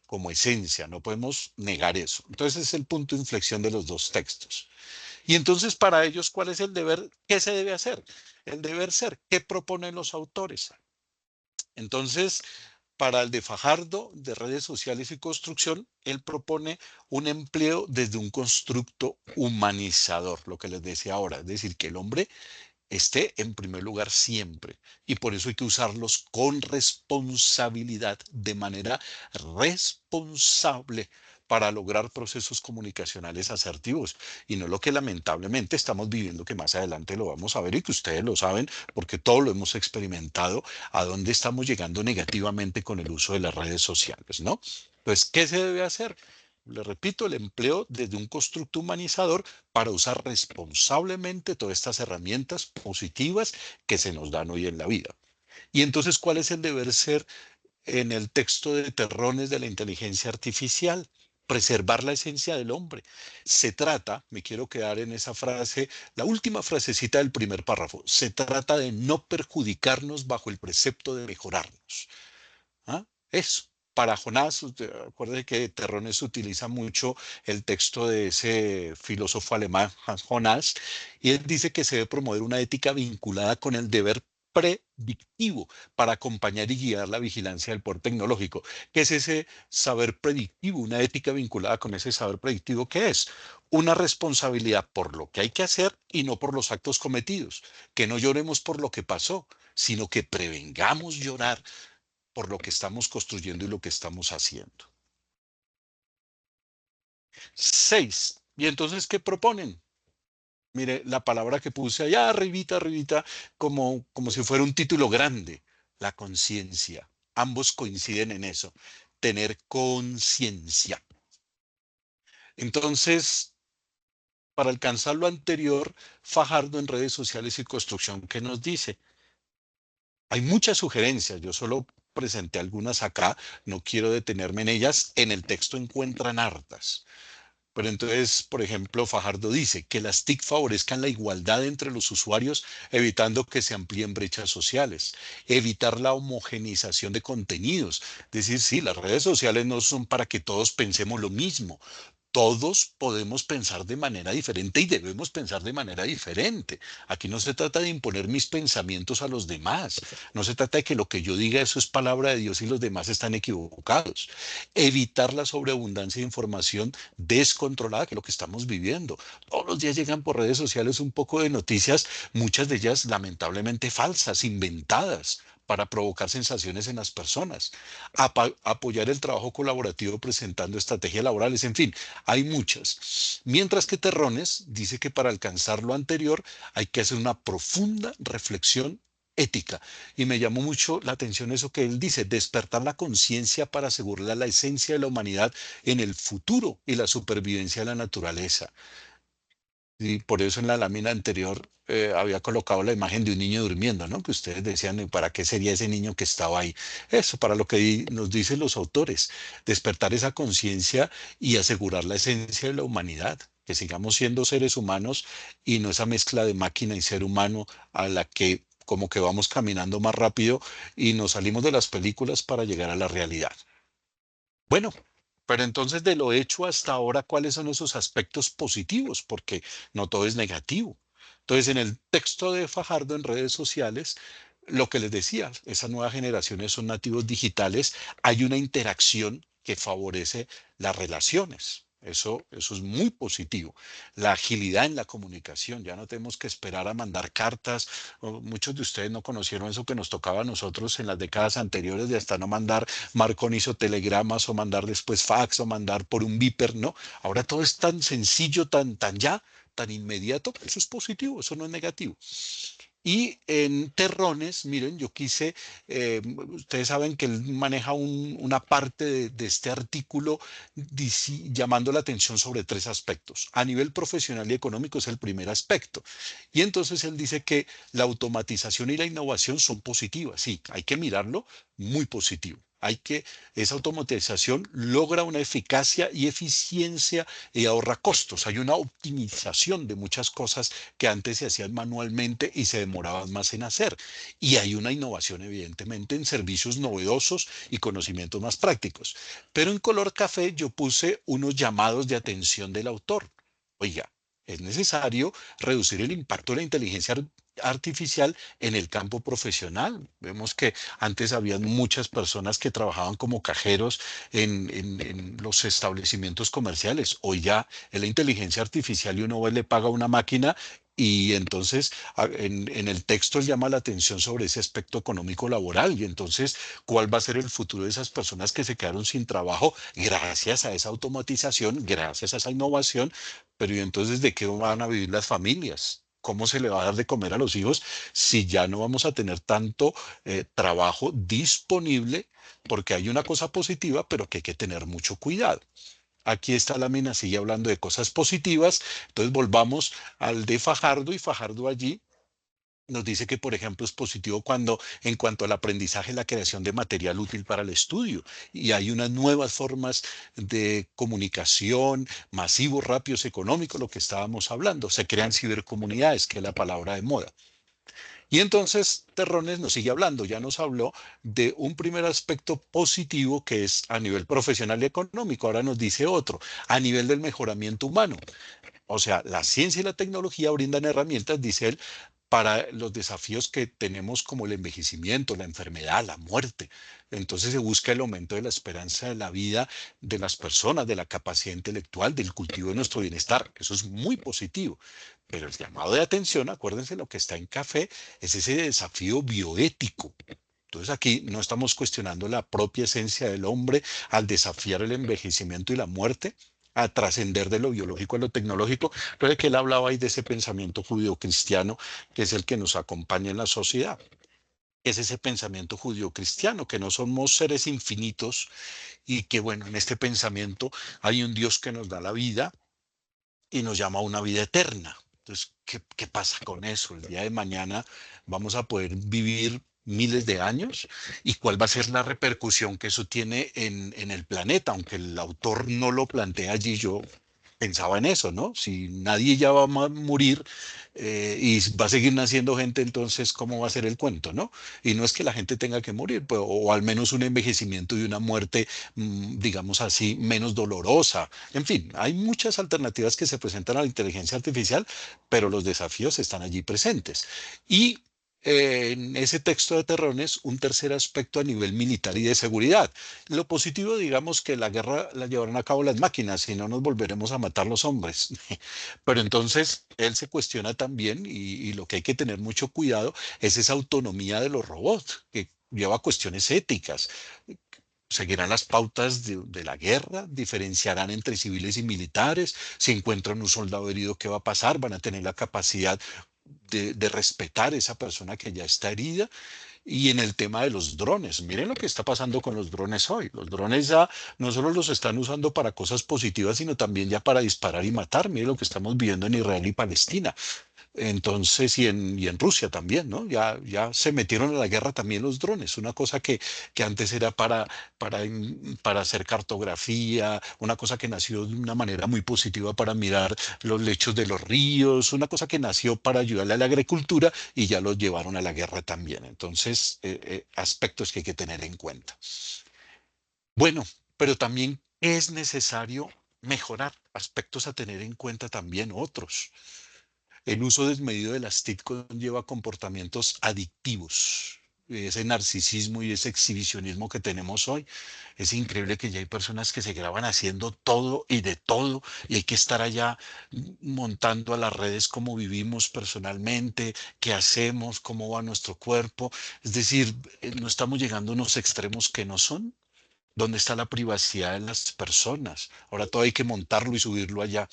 como esencia, no podemos negar eso. Entonces es el punto de inflexión de los dos textos. Y entonces para ellos, ¿cuál es el deber? ¿Qué se debe hacer? El deber ser, ¿qué proponen los autores? Entonces, para el de Fajardo, de redes sociales y construcción, él propone un empleo desde un constructo humanizador, lo que les decía ahora, es decir, que el hombre esté en primer lugar siempre. Y por eso hay que usarlos con responsabilidad, de manera responsable, para lograr procesos comunicacionales asertivos. Y no lo que lamentablemente estamos viviendo, que más adelante lo vamos a ver y que ustedes lo saben, porque todo lo hemos experimentado, a dónde estamos llegando negativamente con el uso de las redes sociales, ¿no? Entonces, ¿qué se debe hacer? Le repito, el empleo desde un constructo humanizador para usar responsablemente todas estas herramientas positivas que se nos dan hoy en la vida. Y entonces, ¿cuál es el deber ser en el texto de Terrones de la inteligencia artificial? Preservar la esencia del hombre. Se trata, me quiero quedar en esa frase, la última frasecita del primer párrafo, se trata de no perjudicarnos bajo el precepto de mejorarnos. ¿Ah? Eso. Para Jonás, acuérdense que Terrones utiliza mucho el texto de ese filósofo alemán, Jonás, y él dice que se debe promover una ética vinculada con el deber predictivo para acompañar y guiar la vigilancia del poder tecnológico. ¿Qué es ese saber predictivo? Una ética vinculada con ese saber predictivo, ¿qué es? Una responsabilidad por lo que hay que hacer y no por los actos cometidos. Que no lloremos por lo que pasó, sino que prevengamos llorar por lo que estamos construyendo y lo que estamos haciendo. 6. ¿Y entonces qué proponen? Mire, la palabra que puse allá arribita, como si fuera un título grande, la conciencia. Ambos coinciden en eso, tener conciencia. Entonces, para alcanzar lo anterior, Fajardo en redes sociales y construcción, ¿qué nos dice? Hay muchas sugerencias, yo solo presenté algunas acá, no quiero detenerme en ellas, en el texto encuentran hartas. Pero entonces, por ejemplo, Fajardo dice que las TIC favorezcan la igualdad entre los usuarios, evitando que se amplíen brechas sociales, evitar la homogeneización de contenidos. Es decir, sí, las redes sociales no son para que todos pensemos lo mismo. Todos podemos pensar de manera diferente y debemos pensar de manera diferente. Aquí no se trata de imponer mis pensamientos a los demás. No se trata de que lo que yo diga eso es palabra de Dios y los demás están equivocados. Evitar la sobreabundancia de información descontrolada, que es lo que estamos viviendo. Todos los días llegan por redes sociales un poco de noticias, muchas de ellas lamentablemente falsas, inventadas, para provocar sensaciones en las personas, apoyar el trabajo colaborativo presentando estrategias laborales, en fin, hay muchas. Mientras que Terrones dice que para alcanzar lo anterior hay que hacer una profunda reflexión ética. Y me llamó mucho la atención eso que él dice, despertar la conciencia para asegurar la esencia de la humanidad en el futuro y la supervivencia de la naturaleza. Y por eso en la lámina anterior había colocado la imagen de un niño durmiendo, ¿no? Que ustedes decían, ¿para qué sería ese niño que estaba ahí? Eso, para lo que nos dicen los autores, despertar esa conciencia y asegurar la esencia de la humanidad, que sigamos siendo seres humanos y no esa mezcla de máquina y ser humano a la que como que vamos caminando más rápido y nos salimos de las películas para llegar a la realidad. Bueno, pero entonces de lo hecho hasta ahora, ¿cuáles son esos aspectos positivos? Porque no todo es negativo. Entonces, en el texto de Fajardo en redes sociales, lo que les decía, esas nuevas generaciones son nativos digitales, hay una interacción que favorece las relaciones. Eso es muy positivo. La agilidad en la comunicación, ya no tenemos que esperar a mandar cartas. Muchos de ustedes no conocieron eso que nos tocaba a nosotros en las décadas anteriores de hasta no mandar. Marconi hizo telegramas o mandar después fax o mandar por un viper, ¿no? Ahora todo es tan sencillo, tan inmediato. Eso es positivo, eso no es negativo. Y en Terrones, miren, yo quise, ustedes saben que él maneja una parte de este artículo llamando la atención sobre 3 aspectos. A nivel profesional y económico es el primer aspecto. Y entonces él dice que la automatización y la innovación son positivas. Sí, hay que mirarlo muy positivo. Esa automatización logra una eficacia y eficiencia y ahorra costos. Hay una optimización de muchas cosas que antes se hacían manualmente y se demoraban más en hacer. Y hay una innovación, evidentemente, en servicios novedosos y conocimientos más prácticos. Pero en color café yo puse unos llamados de atención del autor. Oiga, es necesario reducir el impacto de la inteligencia artificial en el campo profesional. Vemos que antes había muchas personas que trabajaban como cajeros en los establecimientos comerciales. Hoy ya es la inteligencia artificial y uno le paga a una máquina y entonces en el texto él llama la atención sobre ese aspecto económico laboral y entonces cuál va a ser el futuro de esas personas que se quedaron sin trabajo gracias a esa automatización, gracias a esa innovación, pero ¿y entonces de qué van a vivir las familias? ¿Cómo se le va a dar de comer a los hijos si ya no vamos a tener tanto trabajo disponible? Porque hay una cosa positiva, pero que hay que tener mucho cuidado. Aquí esta lámina sigue hablando de cosas positivas, entonces volvamos al de Fajardo y Fajardo allí nos dice que, por ejemplo, es positivo cuando, en cuanto al aprendizaje, la creación de material útil para el estudio. Y hay unas nuevas formas de comunicación, masivos, rápidos, económicos, lo que estábamos hablando. Se crean cibercomunidades, que es la palabra de moda. Y entonces Terrones nos sigue hablando, ya nos habló de un primer aspecto positivo que es a nivel profesional y económico. Ahora nos dice otro, a nivel del mejoramiento humano. O sea, la ciencia y la tecnología brindan herramientas, dice él, para los desafíos que tenemos como el envejecimiento, la enfermedad, la muerte. Entonces se busca el aumento de la esperanza de la vida de las personas, de la capacidad intelectual, del cultivo de nuestro bienestar. Eso es muy positivo. Pero el llamado de atención, acuérdense lo que está en café, es ese desafío bioético. Entonces aquí no estamos cuestionando la propia esencia del hombre al desafiar el envejecimiento y la muerte, a trascender de lo biológico a lo tecnológico. Entonces que él hablaba ahí de ese pensamiento judío-cristiano que es el que nos acompaña en la sociedad. Es ese pensamiento judío-cristiano, que no somos seres infinitos y que bueno, en este pensamiento hay un Dios que nos da la vida y nos llama a una vida eterna. Entonces, ¿qué pasa con eso? El día de mañana vamos a poder vivir miles de años y cuál va a ser la repercusión que eso tiene en el planeta, aunque el autor no lo plantea allí, yo pensaba en eso, ¿no? Si nadie ya va a morir y va a seguir naciendo gente, entonces, ¿cómo va a ser el cuento, no? Y no es que la gente tenga que morir, pues, o al menos un envejecimiento y una muerte, digamos así, menos dolorosa. En fin, hay muchas alternativas que se presentan a la inteligencia artificial, pero los desafíos están allí presentes. Y en ese texto de Terrones, un tercer aspecto a nivel militar y de seguridad. Lo positivo, digamos, que la guerra la llevarán a cabo las máquinas y no nos volveremos a matar los hombres. Pero entonces él se cuestiona también y lo que hay que tener mucho cuidado es esa autonomía de los robots, que lleva cuestiones éticas. Seguirán las pautas de la guerra, diferenciarán entre civiles y militares, si encuentran un soldado herido, ¿qué va a pasar? Van a tener la capacidad de respetar a esa persona que ya está herida Y en el tema de los drones, miren lo que está pasando con los drones hoy. Los drones ya no solo los están usando para cosas positivas, sino también ya para disparar y matar. Miren lo que estamos viviendo en Israel y Palestina. Entonces, y en Rusia también, ¿no? Ya se metieron a la guerra también los drones, una cosa que antes era para hacer cartografía, una cosa que nació de una manera muy positiva para mirar los lechos de los ríos, una cosa que nació para ayudarle a la agricultura y ya los llevaron a la guerra también. Entonces, aspectos que hay que tener en cuenta. Bueno, pero también es necesario mejorar aspectos a tener en cuenta también otros. El uso desmedido de las TIC conlleva comportamientos adictivos. Ese narcisismo y ese exhibicionismo que tenemos hoy. Es increíble que ya hay personas que se graban haciendo todo y de todo y hay que estar allá montando a las redes cómo vivimos personalmente, qué hacemos, cómo va nuestro cuerpo. Es decir, no estamos llegando a unos extremos que no son. ¿Dónde está la privacidad de las personas? Ahora todo hay que montarlo y subirlo allá.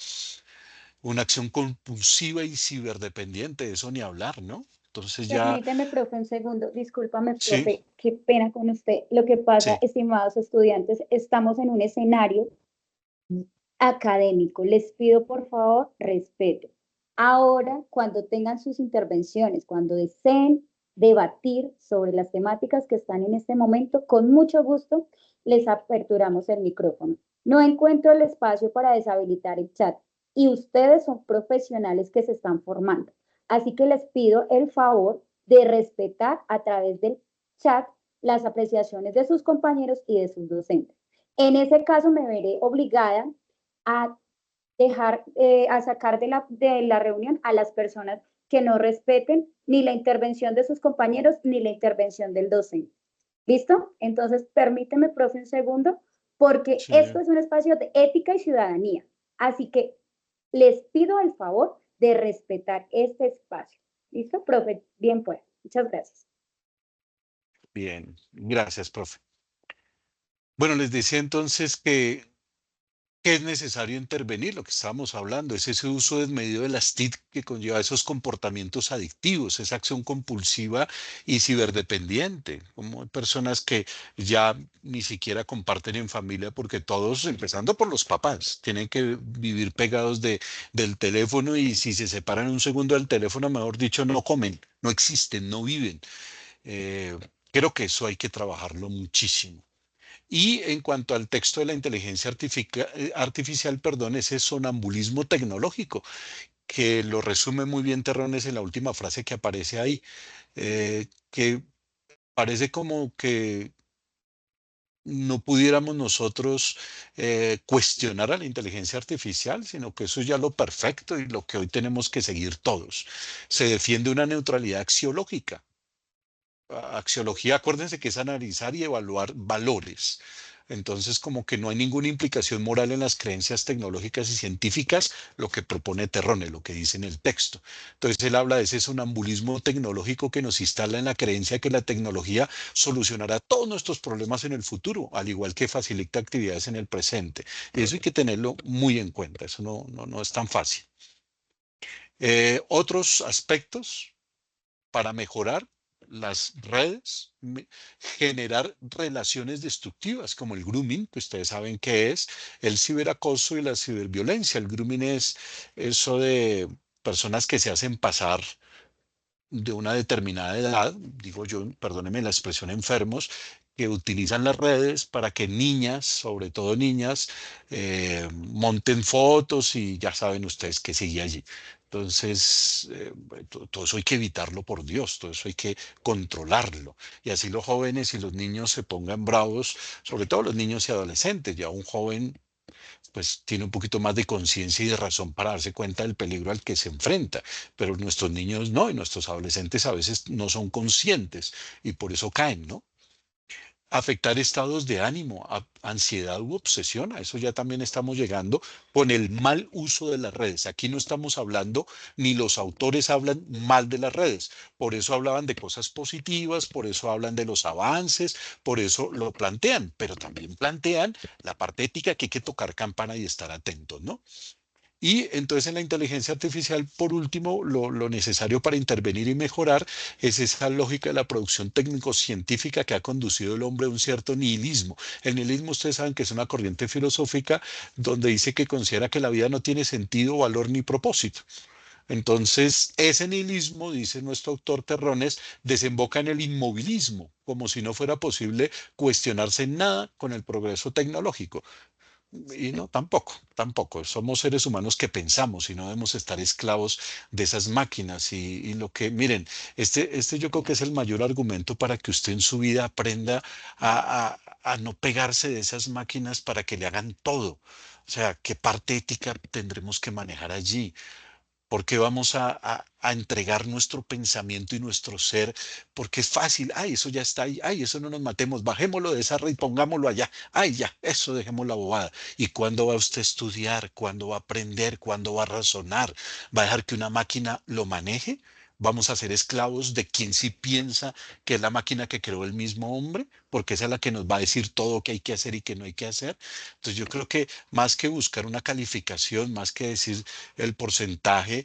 Una acción compulsiva y ciberdependiente, de eso ni hablar, ¿no? Entonces ya, Permíteme, profe, un segundo. Discúlpame, sí, profe, qué pena con usted. Lo que pasa, sí, estimados estudiantes, estamos en un escenario académico. Les pido, por favor, respeto. Ahora, cuando tengan sus intervenciones, cuando deseen debatir sobre las temáticas que están en este momento, con mucho gusto les aperturamos el micrófono. No encuentro el espacio para deshabilitar el chat y ustedes son profesionales que se están formando. Así que les pido el favor de respetar a través del chat las apreciaciones de sus compañeros y de sus docentes. En ese caso me veré obligada a dejar, a sacar de la reunión a las personas que no respeten ni la intervención de sus compañeros ni la intervención del docente. ¿Listo? Entonces, permíteme, profe, un segundo, porque sí. esto es un espacio de ética y ciudadanía. Así que les pido el favor de respetar este espacio. ¿Listo, profe? Bien, pues. Muchas gracias. Bien, gracias, profe. Bueno, les decía entonces que es necesario intervenir, lo que estábamos hablando, es ese uso desmedido de las TIC que conlleva esos comportamientos adictivos, esa acción compulsiva y ciberdependiente, como hay personas que ya ni siquiera comparten en familia porque todos, empezando por los papás, tienen que vivir pegados del teléfono y si se separan un segundo del teléfono, mejor dicho, no comen, no existen, no viven. Eh, Creo que eso hay que trabajarlo muchísimo. Y en cuanto al texto de la inteligencia artificial, perdón, ese sonambulismo tecnológico, que lo resume muy bien Terrones en la última frase que aparece ahí, que parece como que no pudiéramos nosotros cuestionar a la inteligencia artificial, sino que eso es ya lo perfecto y lo que hoy tenemos que seguir todos. Se defiende una neutralidad axiológica. Axiología, acuérdense que es analizar y evaluar valores. Entonces, como que no hay ninguna implicación moral en las creencias tecnológicas y científicas, lo que propone Terrone, lo que dice en el texto. Entonces, él habla de ese sonambulismo tecnológico que nos instala en la creencia que la tecnología solucionará todos nuestros problemas en el futuro, al igual que facilita actividades en el presente. Y eso hay que tenerlo muy en cuenta, eso no es tan fácil. Otros aspectos para mejorar las redes, generar relaciones destructivas como el grooming, que ustedes saben qué es, el ciberacoso y la ciberviolencia. El grooming es eso de personas que se hacen pasar de una determinada edad, digo yo, perdónenme la expresión enfermos, que utilizan las redes para que niñas, sobre todo niñas, monten fotos y ya saben ustedes qué sigue allí. Entonces, todo eso hay que evitarlo por Dios, todo eso hay que controlarlo. Y así los jóvenes y los niños se pongan bravos, sobre todo los niños y adolescentes. Ya un joven pues tiene un poquito más de conciencia y de razón para darse cuenta del peligro al que se enfrenta, pero nuestros niños no, y nuestros adolescentes a veces no son conscientes y por eso caen, ¿no? Afectar estados de ánimo, ansiedad u obsesión, a eso ya también estamos llegando con el mal uso de las redes. Aquí no estamos hablando, ni los autores hablan mal de las redes, por eso hablaban de cosas positivas, por eso hablan de los avances, por eso lo plantean, pero también plantean la parte ética que hay que tocar campana y estar atentos, ¿no? Y entonces en la inteligencia artificial, por último, lo necesario para intervenir y mejorar es esa lógica de la producción técnico-científica que ha conducido el hombre a un cierto nihilismo. El nihilismo, ustedes saben que es una corriente filosófica donde dice que considera que la vida no tiene sentido, valor ni propósito. Entonces, ese nihilismo, dice nuestro autor Terrones, desemboca en el inmovilismo, como si no fuera posible cuestionarse nada con el progreso tecnológico. Y no, tampoco. Somos seres humanos que pensamos y no debemos estar esclavos de esas máquinas. Y lo que, miren, este yo creo que es el mayor argumento para que usted en su vida aprenda a no pegarse de esas máquinas para que le hagan todo. O sea, ¿qué parte ética tendremos que manejar allí? ¿Por qué vamos a entregar nuestro pensamiento y nuestro ser? Porque es fácil. Ay, eso ya está ahí. Ay, eso no nos matemos. Bajémoslo de esa red y pongámoslo allá. Ay, ya, eso dejemos la bobada. ¿Y cuándo va usted a estudiar? ¿Cuándo va a aprender? ¿Cuándo va a razonar? ¿Va a dejar que una máquina lo maneje? ¿Vamos a ser esclavos de quien sí piensa que es la máquina que creó el mismo hombre? Porque esa es la que nos va a decir todo que hay que hacer y que no hay que hacer. Entonces yo creo que más que buscar una calificación, más que decir el porcentaje,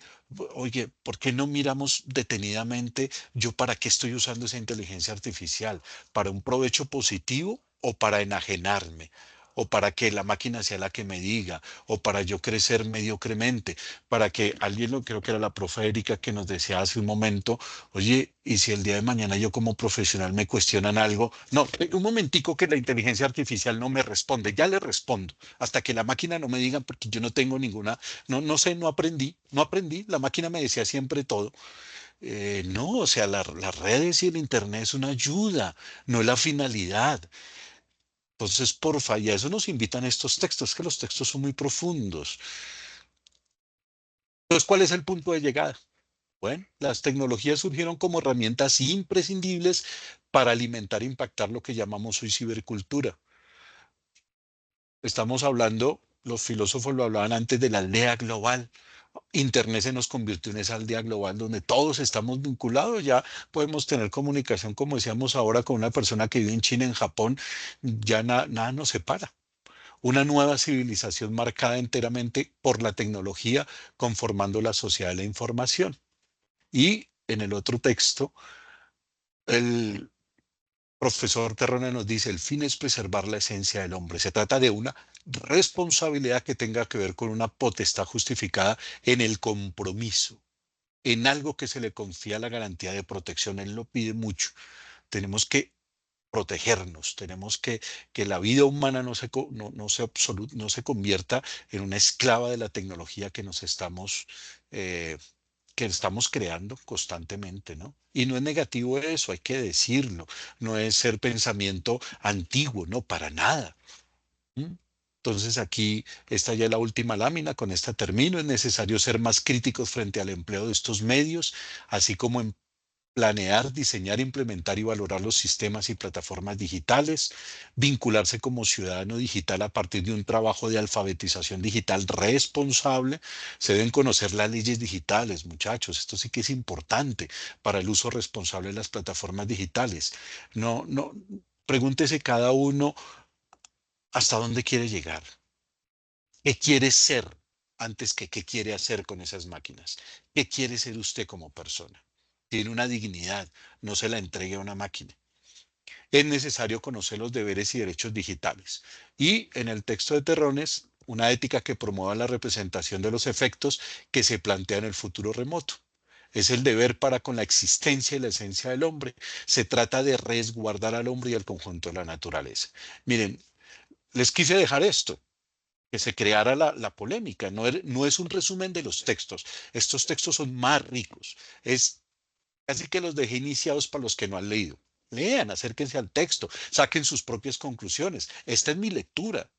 oye, ¿por qué no miramos detenidamente yo para qué estoy usando esa inteligencia artificial? ¿Para un provecho positivo o para enajenarme? ¿O para que la máquina sea la que me diga? ¿O para yo crecer mediocremente? Para que alguien, creo que era la profe Erika que nos decía hace un momento, oye, ¿y si el día de mañana yo como profesional me cuestionan algo? No, un momentico que la inteligencia artificial no me responde, ya le respondo, hasta que la máquina no me diga porque yo no tengo ninguna, no sé, no aprendí, la máquina me decía siempre todo. No, o sea, las redes y el internet es una ayuda, no es la finalidad. Entonces, porfa, y a eso nos invitan estos textos, que los textos son muy profundos. Entonces, ¿cuál es el punto de llegada? Bueno, las tecnologías surgieron como herramientas imprescindibles para alimentar e impactar lo que llamamos hoy cibercultura. Estamos hablando, los filósofos lo hablaban antes de la aldea global. Internet se nos convirtió en esa aldea global donde todos estamos vinculados, ya podemos tener comunicación, como decíamos ahora, con una persona que vive en China, en Japón, ya nada nos separa. Una nueva civilización marcada enteramente por la tecnología, conformando la sociedad de la información. Y en el otro texto, el profesor Terrone nos dice, el fin es preservar la esencia del hombre. Se trata de una responsabilidad que tenga que ver con una potestad justificada en el compromiso, en algo que se le confía la garantía de protección. Él lo pide mucho. Tenemos que protegernos, tenemos que la vida humana no se convierta en una esclava de la tecnología eh, que estamos creando constantemente, ¿no? Y no es negativo eso, hay que decirlo, no es ser pensamiento antiguo, no, para nada. ¿Mm? Entonces aquí está ya la última lámina, con esta termino. Es necesario ser más críticos frente al empleo de estos medios, así como en planear, diseñar, implementar y valorar los sistemas y plataformas digitales, vincularse como ciudadano digital a partir de un trabajo de alfabetización digital responsable. Se deben conocer las leyes digitales, muchachos. Esto sí que es importante para el uso responsable de las plataformas digitales. No, pregúntese cada uno hasta dónde quiere llegar, qué quiere ser antes que qué quiere hacer con esas máquinas, qué quiere ser usted como persona. Tiene una dignidad, no se la entregue a una máquina. Es necesario conocer los deberes y derechos digitales. Y en el texto de Terrones, una ética que promueva la representación de los efectos que se plantean en el futuro remoto. Es el deber para con la existencia y la esencia del hombre. Se trata de resguardar al hombre y al conjunto de la naturaleza. Miren, les quise dejar esto, que se creara la polémica. No es un resumen de los textos. Estos textos son más ricos. Es casi que los dejé iniciados para los que no han leído. Lean, acérquense al texto, saquen sus propias conclusiones. Esta es mi lectura.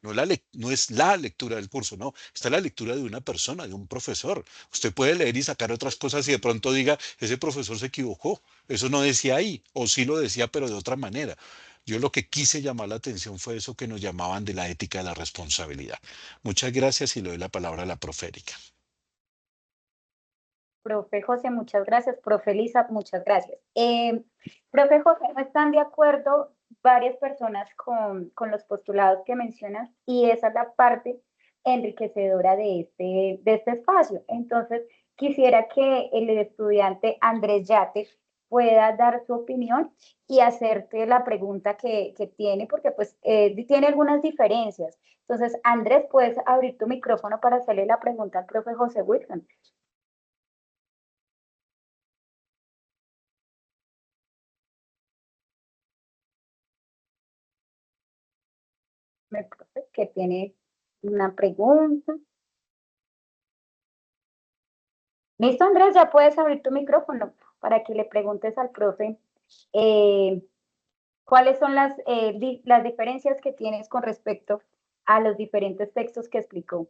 No es la lectura del curso, no. Esta es la lectura de una persona, de un profesor. Usted puede leer y sacar otras cosas y de pronto diga, ese profesor se equivocó. Eso no decía ahí, o sí lo decía, pero de otra manera. Yo lo que quise llamar la atención fue eso que nos llamaban de la ética de la responsabilidad. Muchas gracias y le doy la palabra a la profe Erika. Profe José, muchas gracias. Profe Lisa, muchas gracias. Profe José, ¿no están de acuerdo varias personas con los postulados que mencionas? Y esa es la parte enriquecedora de este espacio. Entonces, quisiera que el estudiante Andrés Yate pueda dar su opinión y hacerte la pregunta que tiene, porque pues tiene algunas diferencias. Entonces, Andrés, puedes abrir tu micrófono para hacerle la pregunta al profe José Wilson. El profe que tiene una pregunta. Listo, Andrés, ya puedes abrir tu micrófono para que le preguntes al profe cuáles son las diferencias que tienes con respecto a los diferentes textos que explicó.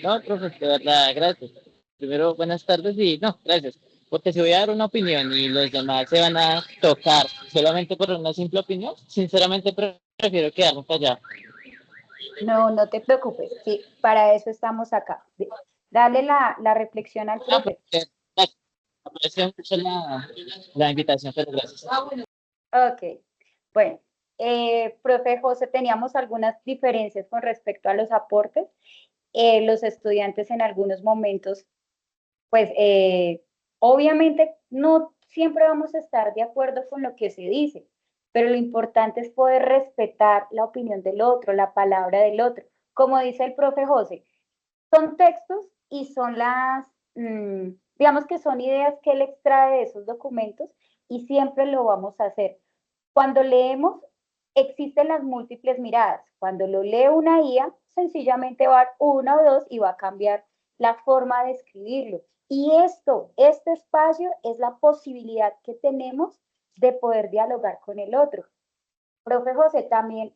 No, profe, de verdad, gracias. Primero, buenas tardes y no, gracias. Porque si voy a dar una opinión y los demás se van a tocar solamente por una simple opinión, sinceramente prefiero quedarme callado. No, no te preocupes, sí, para eso estamos acá. Dale la reflexión al profe. Aprecio mucho la invitación, pero gracias. Ok, bueno, profe José, teníamos algunas diferencias con respecto a los aportes. Los estudiantes en algunos momentos, pues obviamente no siempre vamos a estar de acuerdo con lo que se dice, pero lo importante es poder respetar la opinión del otro, la palabra del otro. Como dice el profe José, son textos y son digamos que son ideas que él extrae de esos documentos y siempre lo vamos a hacer. Cuando leemos, existen las múltiples miradas. Cuando lo lee una IA, sencillamente va a dar una o dos y va a cambiar la forma de escribirlo. Y este espacio es la posibilidad que tenemos de poder dialogar con el otro. Profe José, también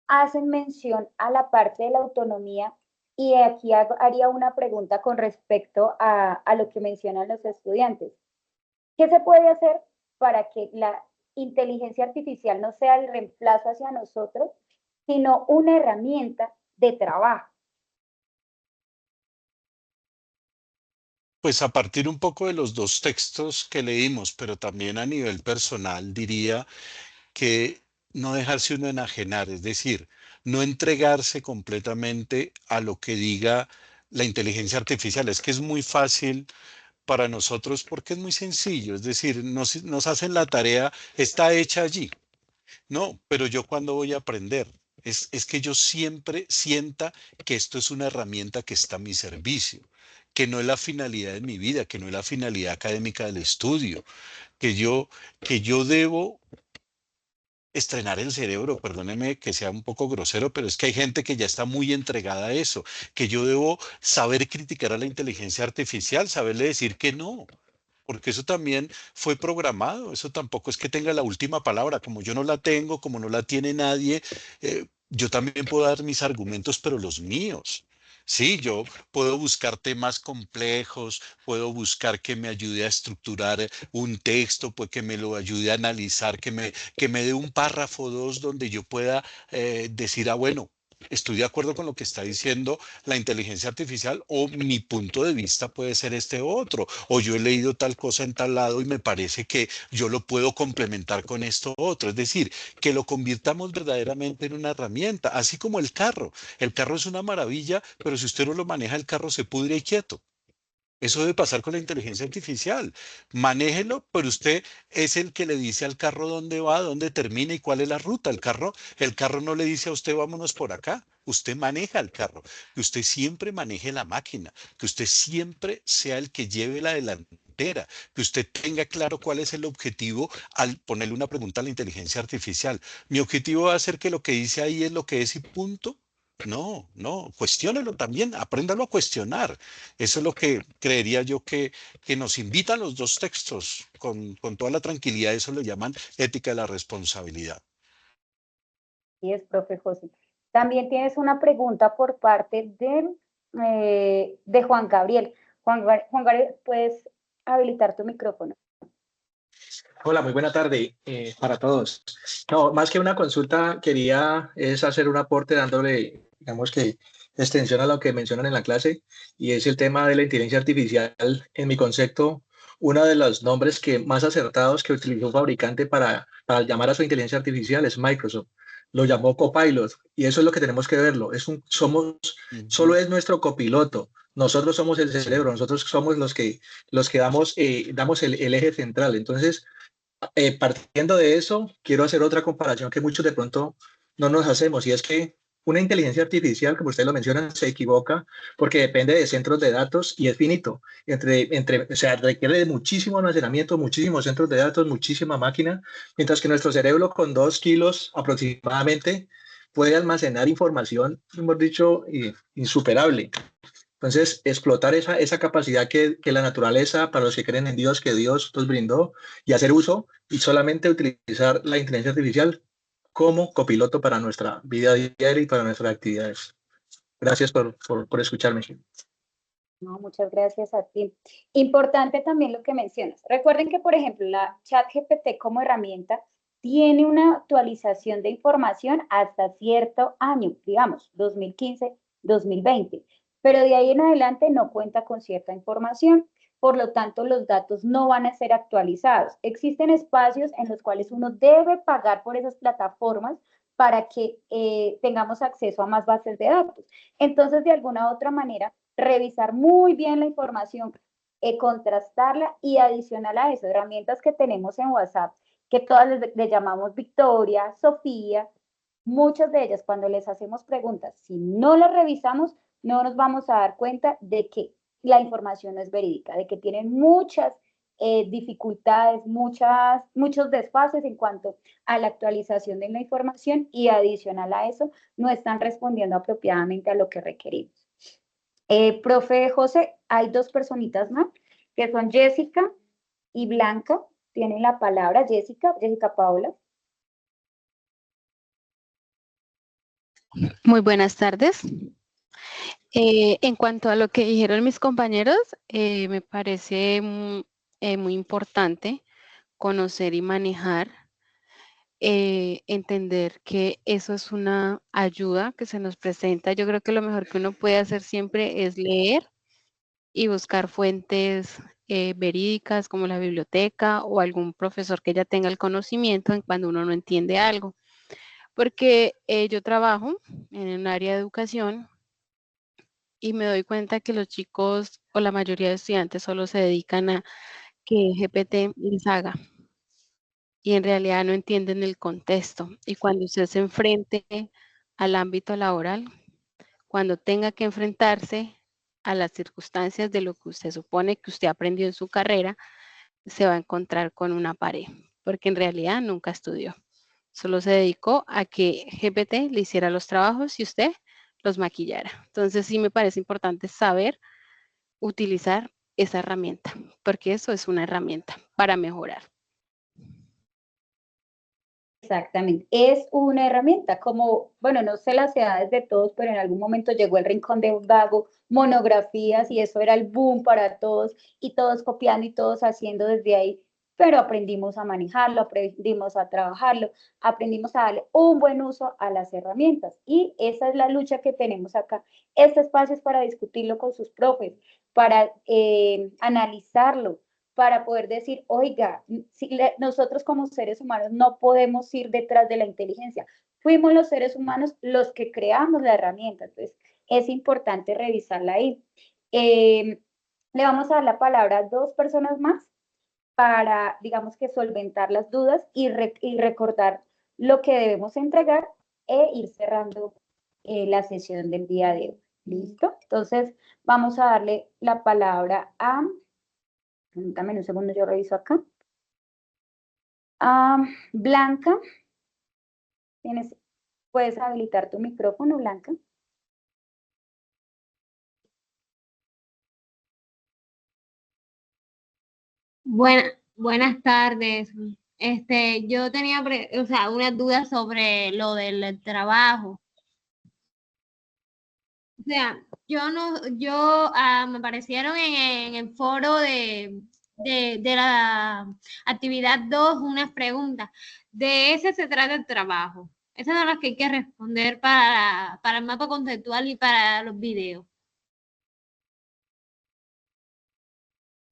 hacen mención a la parte de la autonomía y aquí haría una pregunta con respecto a lo que mencionan los estudiantes. ¿Qué se puede hacer para que la inteligencia artificial no sea el reemplazo hacia nosotros, sino una herramienta de trabajo? Pues a partir un poco de los dos textos que leímos, pero también a nivel personal, diría que no dejarse uno enajenar, es decir, no entregarse completamente a lo que diga la inteligencia artificial. Es que es muy fácil para nosotros porque es muy sencillo, es decir, nos hacen la tarea, está hecha allí. No, pero yo cuando voy a aprender, es que yo siempre sienta que esto es una herramienta que está a mi servicio, que no es la finalidad de mi vida, que no es la finalidad académica del estudio, que yo debo estrenar el cerebro, perdóneme que sea un poco grosero, pero es que hay gente que ya está muy entregada a eso, que yo debo saber criticar a la inteligencia artificial, saberle decir que no, porque eso también fue programado, eso tampoco es que tenga la última palabra, como yo no la tengo, como no la tiene nadie, yo también puedo dar mis argumentos, pero los míos. Sí, yo puedo buscar temas complejos, puedo buscar que me ayude a estructurar un texto, pues que me lo ayude a analizar, que me dé un párrafo o dos donde yo pueda decir, bueno, estoy de acuerdo con lo que está diciendo la inteligencia artificial o mi punto de vista puede ser este otro, o yo he leído tal cosa en tal lado y me parece que yo lo puedo complementar con esto otro. Es decir, que lo convirtamos verdaderamente en una herramienta, así como el carro. El carro es una maravilla, pero si usted no lo maneja, el carro se pudre y quieto. Eso debe pasar con la inteligencia artificial. Manéjelo, pero usted es el que le dice al carro dónde va, dónde termina y cuál es la ruta. El carro no le dice a usted vámonos por acá. Usted maneja el carro. Que usted siempre maneje la máquina. Que usted siempre sea el que lleve la delantera. Que usted tenga claro cuál es el objetivo al ponerle una pregunta a la inteligencia artificial. Mi objetivo va a ser que lo que dice ahí es lo que es y punto. No, no, cuestiónelo también, apréndalo a cuestionar. Eso es lo que creería yo que nos invitan los dos textos con toda la tranquilidad. Eso lo llaman ética de la responsabilidad. Sí, es, profe José. También tienes una pregunta por parte de Juan Gabriel. Juan Gabriel, ¿puedes habilitar tu micrófono? Hola, muy buena tarde para todos. No, más que una consulta, quería hacer un aporte dándole, digamos que, extensión a lo que mencionan en la clase, y es el tema de la inteligencia artificial. En mi concepto, uno de los nombres más acertados que utilizó un fabricante para llamar a su inteligencia artificial es Microsoft. lo llamó Copilot, y eso es lo que tenemos que verlo. Solo es nuestro copiloto. Nosotros somos el cerebro, nosotros somos los que damos el eje central. Entonces, partiendo de eso, quiero hacer otra comparación que muchos de pronto no nos hacemos, y es que una inteligencia artificial, como ustedes lo mencionan, se equivoca porque depende de centros de datos y es finito. O sea, requiere de muchísimo almacenamiento, muchísimos centros de datos, muchísima máquina, mientras que nuestro cerebro con 2 kilos aproximadamente puede almacenar información, hemos dicho, insuperable. Entonces, explotar esa capacidad que la naturaleza, para los que creen en Dios, que Dios nos brindó, y hacer uso y solamente utilizar la inteligencia artificial como copiloto para nuestra vida diaria y para nuestras actividades. Gracias por escucharme. No, muchas gracias a ti. Importante también lo que mencionas. Recuerden que, por ejemplo, la ChatGPT como herramienta tiene una actualización de información hasta cierto año, digamos, 2015, 2020. Pero de ahí en adelante no cuenta con cierta información, por lo tanto los datos no van a ser actualizados. Existen espacios en los cuales uno debe pagar por esas plataformas para que tengamos acceso a más bases de datos. Entonces, de alguna u otra manera, revisar muy bien la información, contrastarla y adicional a eso, herramientas que tenemos en WhatsApp, que todas les llamamos Victoria, Sofía, muchas de ellas cuando les hacemos preguntas, si no las revisamos, no nos vamos a dar cuenta de que la información no es verídica, de que tienen muchas dificultades, muchos desfases en cuanto a la actualización de la información y adicional a eso, no están respondiendo apropiadamente a lo que requerimos. Profe José, hay 2 personitas más, que son Jessica y Blanca. Tienen la palabra Jessica Paola. Muy buenas tardes. En cuanto a lo que dijeron mis compañeros, me parece muy importante conocer y manejar, entender que eso es una ayuda que se nos presenta. Yo creo que lo mejor que uno puede hacer siempre es leer y buscar fuentes verídicas como la biblioteca o algún profesor que ya tenga el conocimiento en cuando uno no entiende algo. Porque yo trabajo en un área de educación y me doy cuenta que los chicos o la mayoría de estudiantes solo se dedican a que GPT les haga y en realidad no entienden el contexto. Y cuando usted se enfrente al ámbito laboral, cuando tenga que enfrentarse a las circunstancias de lo que usted supone que usted aprendió en su carrera, se va a encontrar con una pared, porque en realidad nunca estudió. Solo se dedicó a que GPT le hiciera los trabajos y usted los maquillara. Entonces sí me parece importante saber utilizar esa herramienta, porque eso es una herramienta para mejorar. Exactamente, es una herramienta, como, bueno, no sé las edades de todos, pero en algún momento llegó el Rincón de Vago, monografías, y eso era el boom para todos, y todos copiando y todos haciendo desde ahí, pero aprendimos a manejarlo, aprendimos a trabajarlo, aprendimos a darle un buen uso a las herramientas, y esa es la lucha que tenemos acá. Este espacio es para discutirlo con sus profes, para analizarlo, para poder decir, oiga, si nosotros como seres humanos no podemos ir detrás de la inteligencia. Fuimos los seres humanos los que creamos la herramienta, entonces es importante revisarla ahí. Le vamos a dar la palabra a 2 personas más para, digamos que solventar las dudas y recordar lo que debemos entregar e ir cerrando la sesión del día de hoy. ¿Listo? Entonces vamos a darle la palabra a... Permítame un segundo, yo reviso acá. Blanca, ¿puedes habilitar tu micrófono, Blanca? Buenas tardes. Yo tenía, unas dudas sobre lo del trabajo. O sea, me aparecieron en el foro de la actividad 2 unas preguntas. De ese se trata el trabajo. Esas son las que hay que responder para el mapa conceptual y para los videos.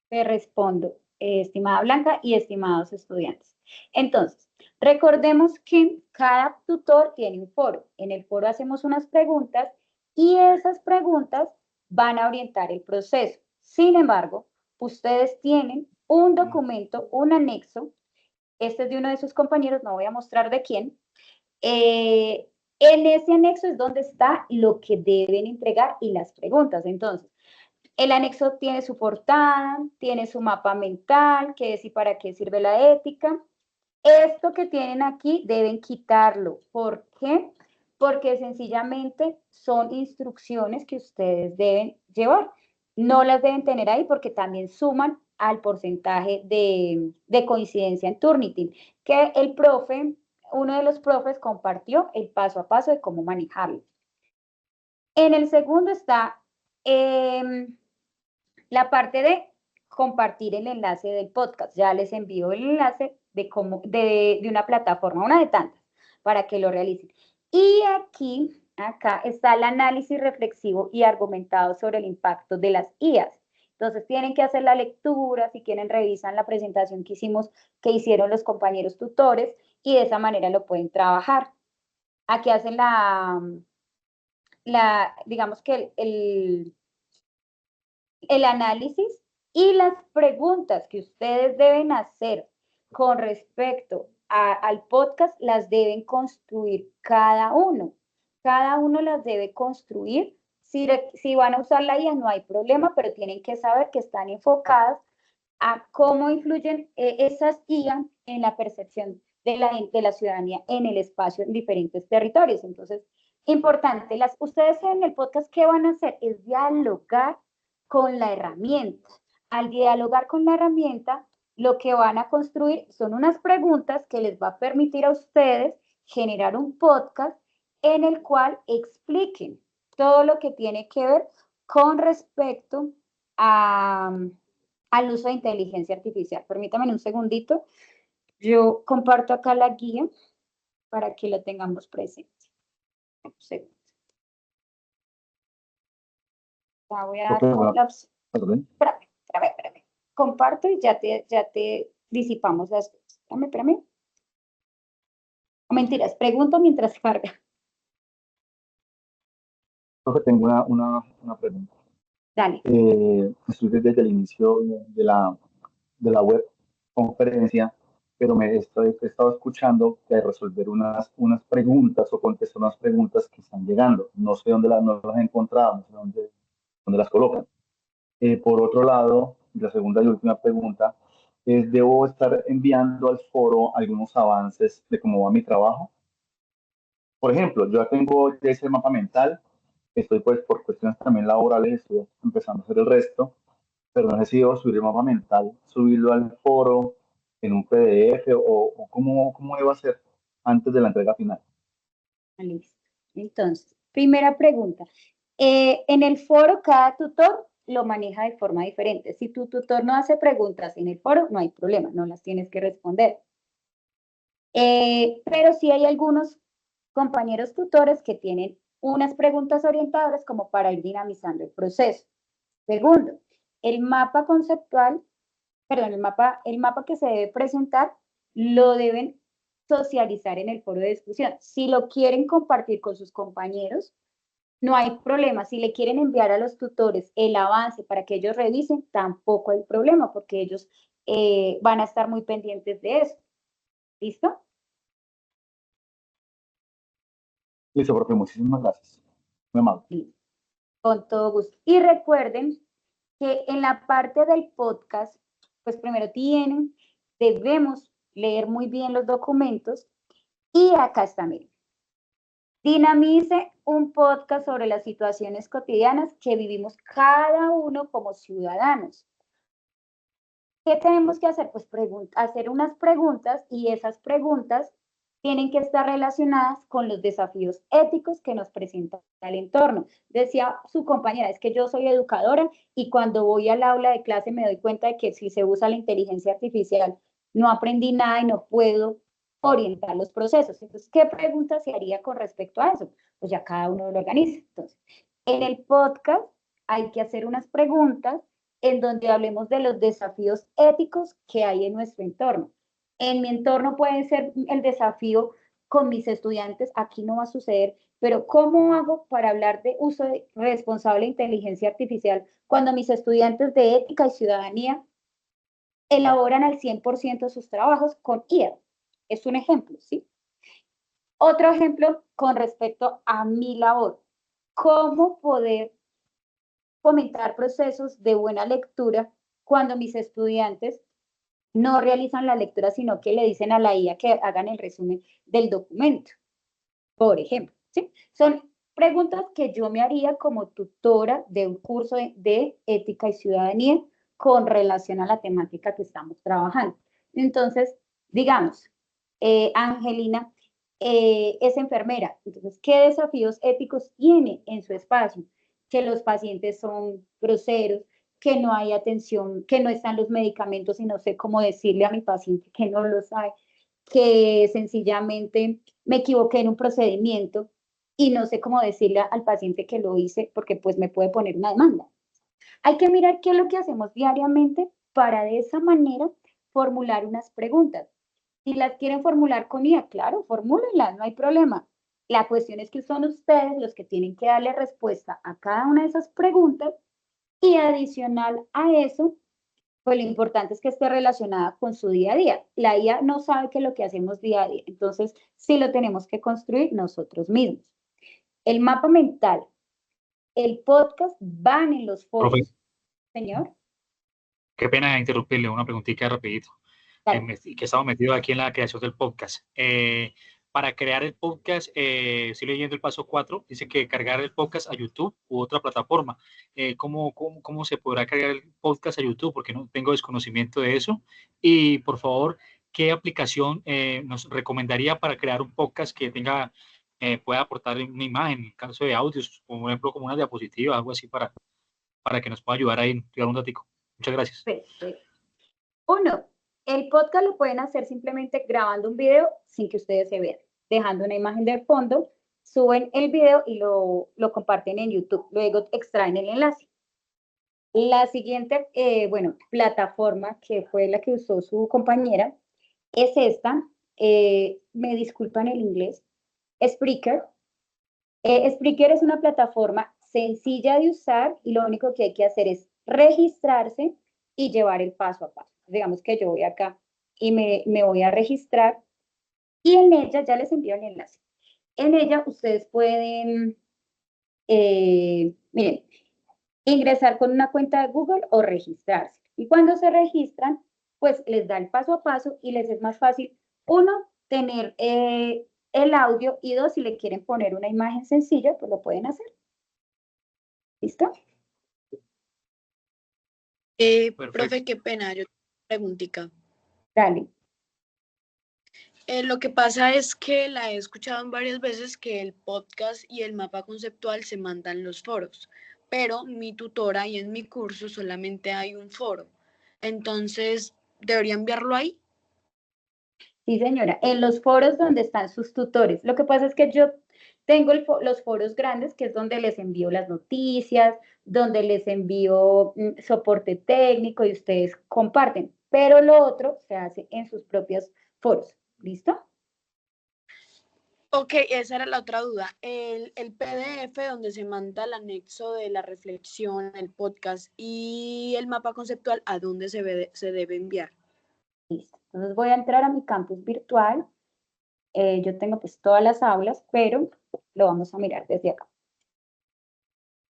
Te respondo, estimada Blanca y estimados estudiantes. Entonces, Recordemos que cada tutor tiene un foro. En el foro hacemos unas preguntas y esas preguntas van a orientar el proceso. Sin embargo, ustedes tienen un documento, un anexo. Este es de uno de sus compañeros, no voy a mostrar de quién. En ese anexo es donde está lo que deben entregar y las preguntas. Entonces, el anexo tiene su portada, tiene su mapa mental, qué es y para qué sirve la ética. Esto que tienen aquí deben quitarlo. ¿Por qué? Porque sencillamente son instrucciones que ustedes deben llevar. No las deben tener ahí porque también suman al porcentaje de coincidencia en Turnitin, que el profe, uno de los profes compartió el paso a paso de cómo manejarlo. En el segundo está la parte de compartir el enlace del podcast. Ya les envío el enlace de una plataforma, una de tantas, para que lo realicen. Y acá está el análisis reflexivo y argumentado sobre el impacto de las IAs. Entonces tienen que hacer la lectura, si quieren revisan la presentación que hicieron los compañeros tutores y de esa manera lo pueden trabajar. Aquí hacen digamos que el análisis y las preguntas que ustedes deben hacer con respecto al podcast las deben construir cada uno. Cada uno las debe construir. Si van a usar la IA no hay problema, pero tienen que saber que están enfocadas a cómo influyen esas IA en la percepción de la ciudadanía en el espacio en diferentes territorios. Entonces, importante, ustedes en el podcast, ¿qué van a hacer? Es dialogar con la herramienta. Al dialogar con la herramienta, lo que van a construir son unas preguntas que les va a permitir a ustedes generar un podcast en el cual expliquen todo lo que tiene que ver con respecto al uso de inteligencia artificial. Permítanme un segundito. Yo comparto acá la guía para que lo tengamos presente. Un segundo. Voy a dar espérame. Comparto y ya te disipamos las cosas. Espérame. No, mentiras, pregunto mientras carga. Profe, tengo una pregunta. Dale. Estoy desde el inicio de la web conferencia, pero he estado escuchando que hay que resolver unas preguntas o contestar unas preguntas que están llegando. No sé dónde no las he encontrado, no sé dónde las colocan. Por otro lado, la segunda y última pregunta es, ¿debo estar enviando al foro algunos avances de cómo va mi trabajo? Por ejemplo, yo ya tengo ese mapa mental, estoy pues por cuestiones también laborales, estoy empezando a hacer el resto, pero no sé si debo subir el mapa mental, subirlo al foro en un PDF o cómo debo hacer antes de la entrega final. Listo. Entonces, primera pregunta. En el foro, cada tutor lo maneja de forma diferente. Si tu tutor no hace preguntas en el foro, no hay problema, no las tienes que responder. Pero sí hay algunos compañeros tutores que tienen unas preguntas orientadoras como para ir dinamizando el proceso. Segundo, el mapa conceptual, perdón, el mapa que se debe presentar lo deben socializar en el foro de discusión. Si lo quieren compartir con sus compañeros, no hay problema. Si le quieren enviar a los tutores el avance para que ellos revisen, tampoco hay problema porque ellos van a estar muy pendientes de eso. ¿Listo? Listo, profe, muchísimas gracias. Muy amable. Con todo gusto. Y recuerden que en la parte del podcast, pues primero debemos leer muy bien los documentos y acá está, miren. Dinamice un podcast sobre las situaciones cotidianas que vivimos cada uno como ciudadanos. ¿Qué tenemos que hacer? Pues hacer unas preguntas y esas preguntas tienen que estar relacionadas con los desafíos éticos que nos presenta el entorno. Decía su compañera, es que yo soy educadora y cuando voy al aula de clase me doy cuenta de que si se usa la inteligencia artificial no aprendí nada y no puedo orientar los procesos. Entonces, ¿qué pregunta se haría con respecto a eso? Pues ya cada uno lo organiza. Entonces, en el podcast hay que hacer unas preguntas en donde hablemos de los desafíos éticos que hay en nuestro entorno. En mi entorno puede ser el desafío con mis estudiantes, aquí no va a suceder, pero ¿cómo hago para hablar de uso responsable de inteligencia artificial cuando mis estudiantes de ética y ciudadanía elaboran al 100% sus trabajos con IA? Es un ejemplo, ¿sí? Otro ejemplo con respecto a mi labor, cómo poder fomentar procesos de buena lectura cuando mis estudiantes no realizan la lectura, sino que le dicen a la IA que hagan el resumen del documento, por ejemplo, ¿sí? Son preguntas que yo me haría como tutora de un curso de ética y ciudadanía con relación a la temática que estamos trabajando. Entonces, digamos, Angelina es enfermera, entonces, ¿qué desafíos éticos tiene en su espacio? Que los pacientes son groseros, que no hay atención, que no están los medicamentos y no sé cómo decirle a mi paciente que no los hay, que sencillamente me equivoqué en un procedimiento y no sé cómo decirle al paciente que lo hice porque pues me puede poner una demanda. Hay que mirar qué es lo que hacemos diariamente para de esa manera formular unas preguntas. Si las quieren formular con IA, claro, formúlenlas, no hay problema. La cuestión es que son ustedes los que tienen que darle respuesta a cada una de esas preguntas y adicional a eso, pues lo importante es que esté relacionada con su día a día. La IA no sabe qué es lo que hacemos día a día, entonces sí lo tenemos que construir nosotros mismos. El mapa mental, el podcast van en los foros. Profe, Señor. qué pena interrumpirle, una preguntita rapidito. Que estamos metidos aquí en la creación del podcast. Para crear el podcast, estoy leyendo el paso 4, dice que cargar el podcast a YouTube u otra plataforma. ¿Cómo se podrá cargar el podcast a YouTube? Porque no tengo desconocimiento de eso. Y por favor, ¿qué aplicación nos recomendaría para crear un podcast que pueda aportar una imagen, en caso de audios, por ejemplo, como una diapositiva, algo así para que nos pueda ayudar ahí, tirar un ratico? Muchas gracias. Perfecto. Uno, el podcast lo pueden hacer simplemente grabando un video sin que ustedes se vean, dejando una imagen de fondo, suben el video y lo comparten en YouTube, luego extraen el enlace. La siguiente, plataforma que fue la que usó su compañera es esta, me disculpan el inglés, Spreaker. Spreaker es una plataforma sencilla de usar y lo único que hay que hacer es registrarse y llevar el paso a paso. Digamos que yo voy acá y me voy a registrar y en ella, ya les envío el enlace, en ella ustedes pueden, miren, ingresar con una cuenta de Google o registrarse. Y cuando se registran, pues les da el paso a paso y les es más fácil, uno, tener el audio y dos, si le quieren poner una imagen sencilla, pues lo pueden hacer. ¿Listo? Profe, qué pena, yo tengo una preguntita. Dale. Lo que pasa es que la he escuchado varias veces que el podcast y el mapa conceptual se mandan en los foros, pero mi tutora y en mi curso solamente hay un foro. Entonces, ¿debería enviarlo ahí? Sí, señora, en los foros donde están sus tutores. Lo que pasa es que yo tengo los foros grandes, que es donde les envío las noticias, donde les envío soporte técnico y ustedes comparten, pero lo otro se hace en sus propios foros. ¿Listo? Ok, esa era la otra duda. El PDF donde se manda el anexo de la reflexión, el podcast y el mapa conceptual, ¿a dónde se debe enviar? Listo. Entonces voy a entrar a mi campus virtual. Yo tengo pues todas las aulas, pero lo vamos a mirar desde acá.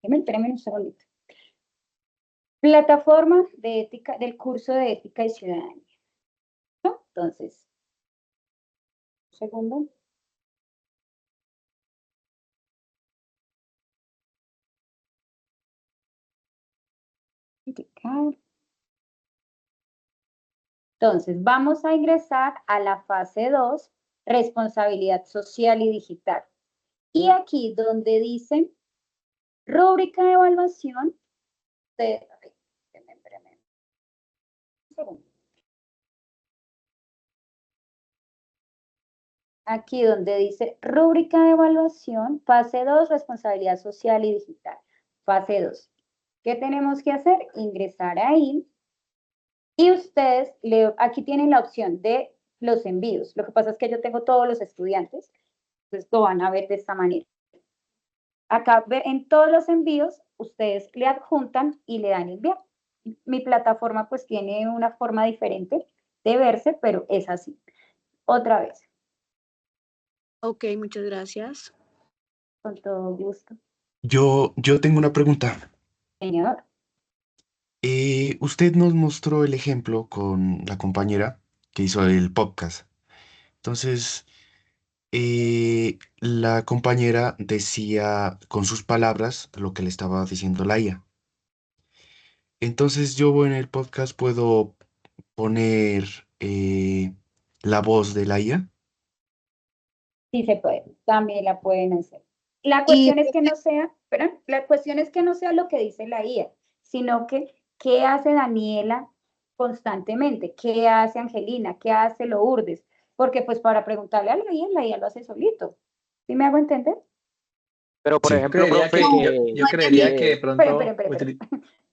Espérenme un segundito. Plataforma de ética, del curso de ética y ciudadanía. ¿No? Entonces, un segundo. Entonces, vamos a ingresar a la fase 2, responsabilidad social y digital. Y aquí donde dice rúbrica de evaluación, aquí donde dice rúbrica de evaluación, fase 2, responsabilidad social y digital. Fase 2. ¿Qué tenemos que hacer? Ingresar ahí. Y ustedes, aquí tienen la opción de los envíos. Lo que pasa es que yo tengo todos los estudiantes, entonces lo van a ver de esta manera. Acá en todos los envíos, ustedes le adjuntan y le dan enviar. Mi plataforma pues tiene una forma diferente de verse, pero es así. Otra vez. Ok, muchas gracias. Con todo gusto. Yo tengo una pregunta. Señor. Usted nos mostró el ejemplo con la compañera que hizo el podcast. Entonces, la compañera decía con sus palabras lo que le estaba diciendo la IA. Entonces, yo en el podcast puedo poner la voz de la IA. Sí se puede, también la pueden hacer. La Y cuestión es que no sea, perdón, la cuestión es que no sea lo que dice la IA, sino que qué hace Daniela constantemente, qué hace Angelina, qué hace Lourdes, porque pues para preguntarle a la IA lo hace solito. ¿Sí me hago entender? Pero por Sí. ejemplo, profe, Yo creería que de pronto, Espera.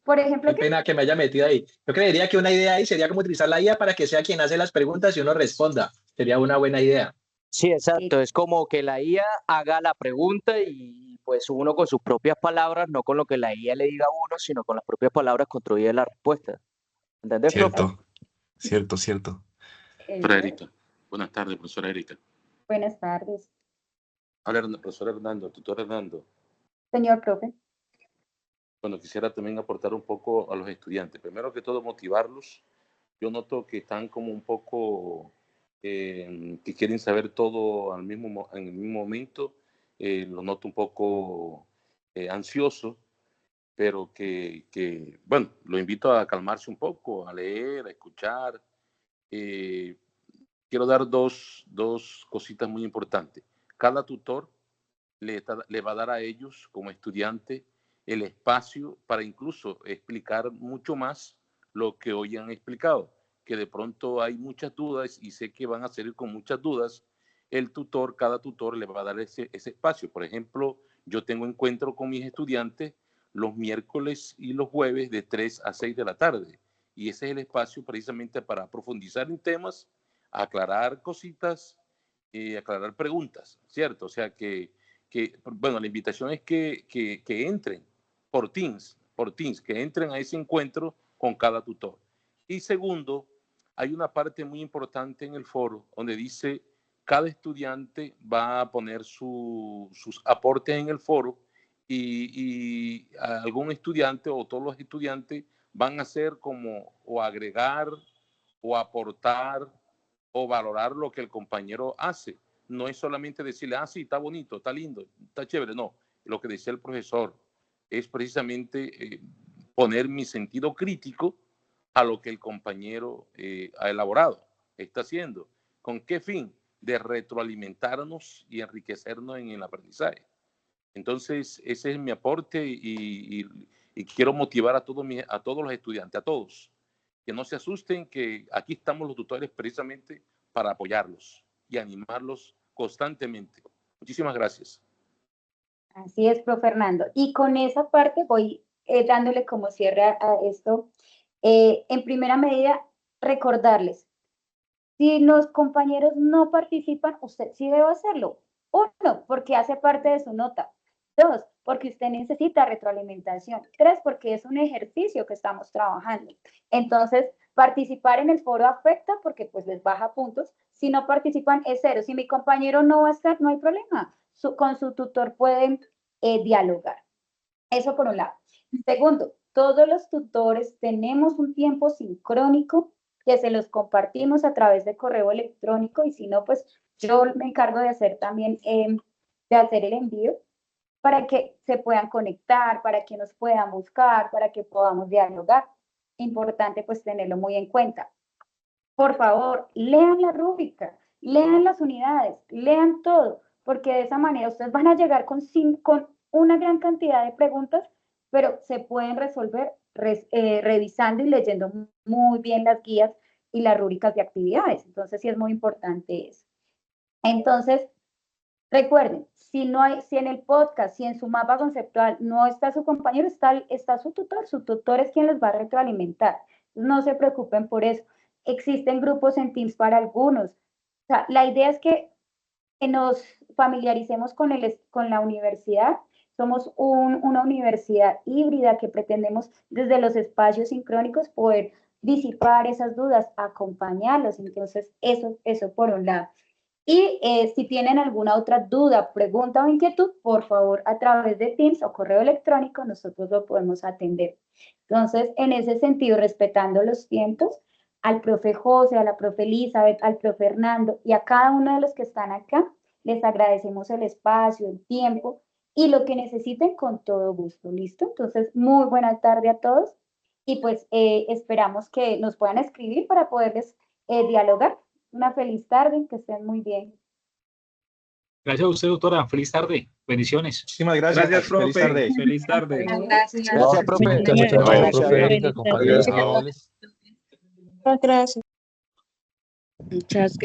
Por ejemplo, qué pena que me haya metido ahí. Yo creería que una idea ahí sería como utilizar la IA para que sea quien hace las preguntas y uno responda. Sería una buena idea. sí, exacto, es como que la IA haga la pregunta y pues uno con sus propias palabras, no con lo que la IA le diga a uno, sino con las propias palabras construye la respuesta. ¿Entendés, profe? Cierto. Profesora Erika. Buenas tardes, profesora Erika. Buenas tardes. Hola, profesor Hernando, tutor Hernando. Señor profe. Bueno, quisiera también aportar un poco a los estudiantes. Primero que todo, motivarlos. Yo noto que están como un poco, que quieren saber todo en el mismo momento. Los noto un poco ansiosos, pero bueno, lo invito a calmarse un poco, a leer, a escuchar. Quiero dar dos cositas muy importantes. Cada tutor le va a dar a ellos, como estudiante, el espacio para incluso explicar mucho más lo que hoy han explicado, que de pronto hay muchas dudas y sé que van a salir con muchas dudas. Cada tutor le va a dar ese espacio. Por ejemplo, yo tengo encuentro con mis estudiantes los miércoles y los jueves de 3 a 6 de la tarde. Y ese es el espacio precisamente para profundizar en temas, aclarar cositas, aclarar preguntas, ¿cierto? O sea bueno, la invitación es que entren por Teams, que entren a ese encuentro con cada tutor. Y segundo, hay una parte muy importante en el foro donde dice cada estudiante va a poner sus aportes en el foro y algún estudiante o todos los estudiantes van a hacer como o agregar o aportar o valorar lo que el compañero hace. No es solamente decirle, sí, está bonito, está lindo, está chévere. No, lo que decía el profesor es precisamente poner mi sentido crítico a lo que el compañero ha elaborado, está haciendo. ¿Con qué fin? De retroalimentarnos y enriquecernos en el aprendizaje. Entonces, ese es mi aporte y quiero motivar a todos los estudiantes, a todos, que no se asusten, que aquí estamos los tutores precisamente para apoyarlos y animarlos constantemente. Muchísimas gracias. Así es, profe Fernando. Y con esa parte voy dándole como cierre a esto. En primera medida, recordarles, si los compañeros no participan, usted sí debe hacerlo. 1, porque hace parte de su nota. 2, porque usted necesita retroalimentación. 3, porque es un ejercicio que estamos trabajando. Entonces, participar en el foro afecta porque pues les baja puntos. Si no participan es 0. Si mi compañero no va a estar, no hay problema. Con su tutor pueden dialogar. Eso por un lado. Segundo, todos los tutores tenemos un tiempo sincrónico que se los compartimos a través de correo electrónico y si no, pues yo me encargo de hacer también, de hacer el envío para que se puedan conectar, para que nos puedan buscar, para que podamos dialogar. Importante pues tenerlo muy en cuenta. Por favor, lean la rúbrica, lean las unidades, lean todo, porque de esa manera ustedes van a llegar con una gran cantidad de preguntas, pero se pueden resolver revisando y leyendo muy bien las guías y las rúbricas de actividades. Entonces, sí es muy importante eso. Entonces, recuerden, si en el podcast, si en su mapa conceptual no está su compañero, está su tutor es quien les va a retroalimentar. No se preocupen por eso. existen grupos en Teams para algunos. O sea, la idea es que nos familiaricemos con la universidad. Somos una universidad híbrida que pretendemos desde los espacios sincrónicos poder disipar esas dudas, acompañarlos. Entonces, eso por un lado. Y si tienen alguna otra duda, pregunta o inquietud, por favor, a través de Teams o correo electrónico, nosotros lo podemos atender. Entonces, en ese sentido, respetando los tiempos, al profe José, a la profe Elizabeth, al profe Hernando y a cada uno de los que están acá, les agradecemos el espacio, el tiempo y lo que necesiten con todo gusto. ¿Listo? Entonces, muy buena tarde a todos y pues esperamos que nos puedan escribir para poderles dialogar. Una feliz tarde, que estén muy bien. Gracias a usted, doctora. Feliz tarde. Bendiciones. Muchísimas gracias. Gracias, profe. Feliz tarde. Feliz tarde. Gracias. Gracias, profe. Muchas gracias. Muchas gracias.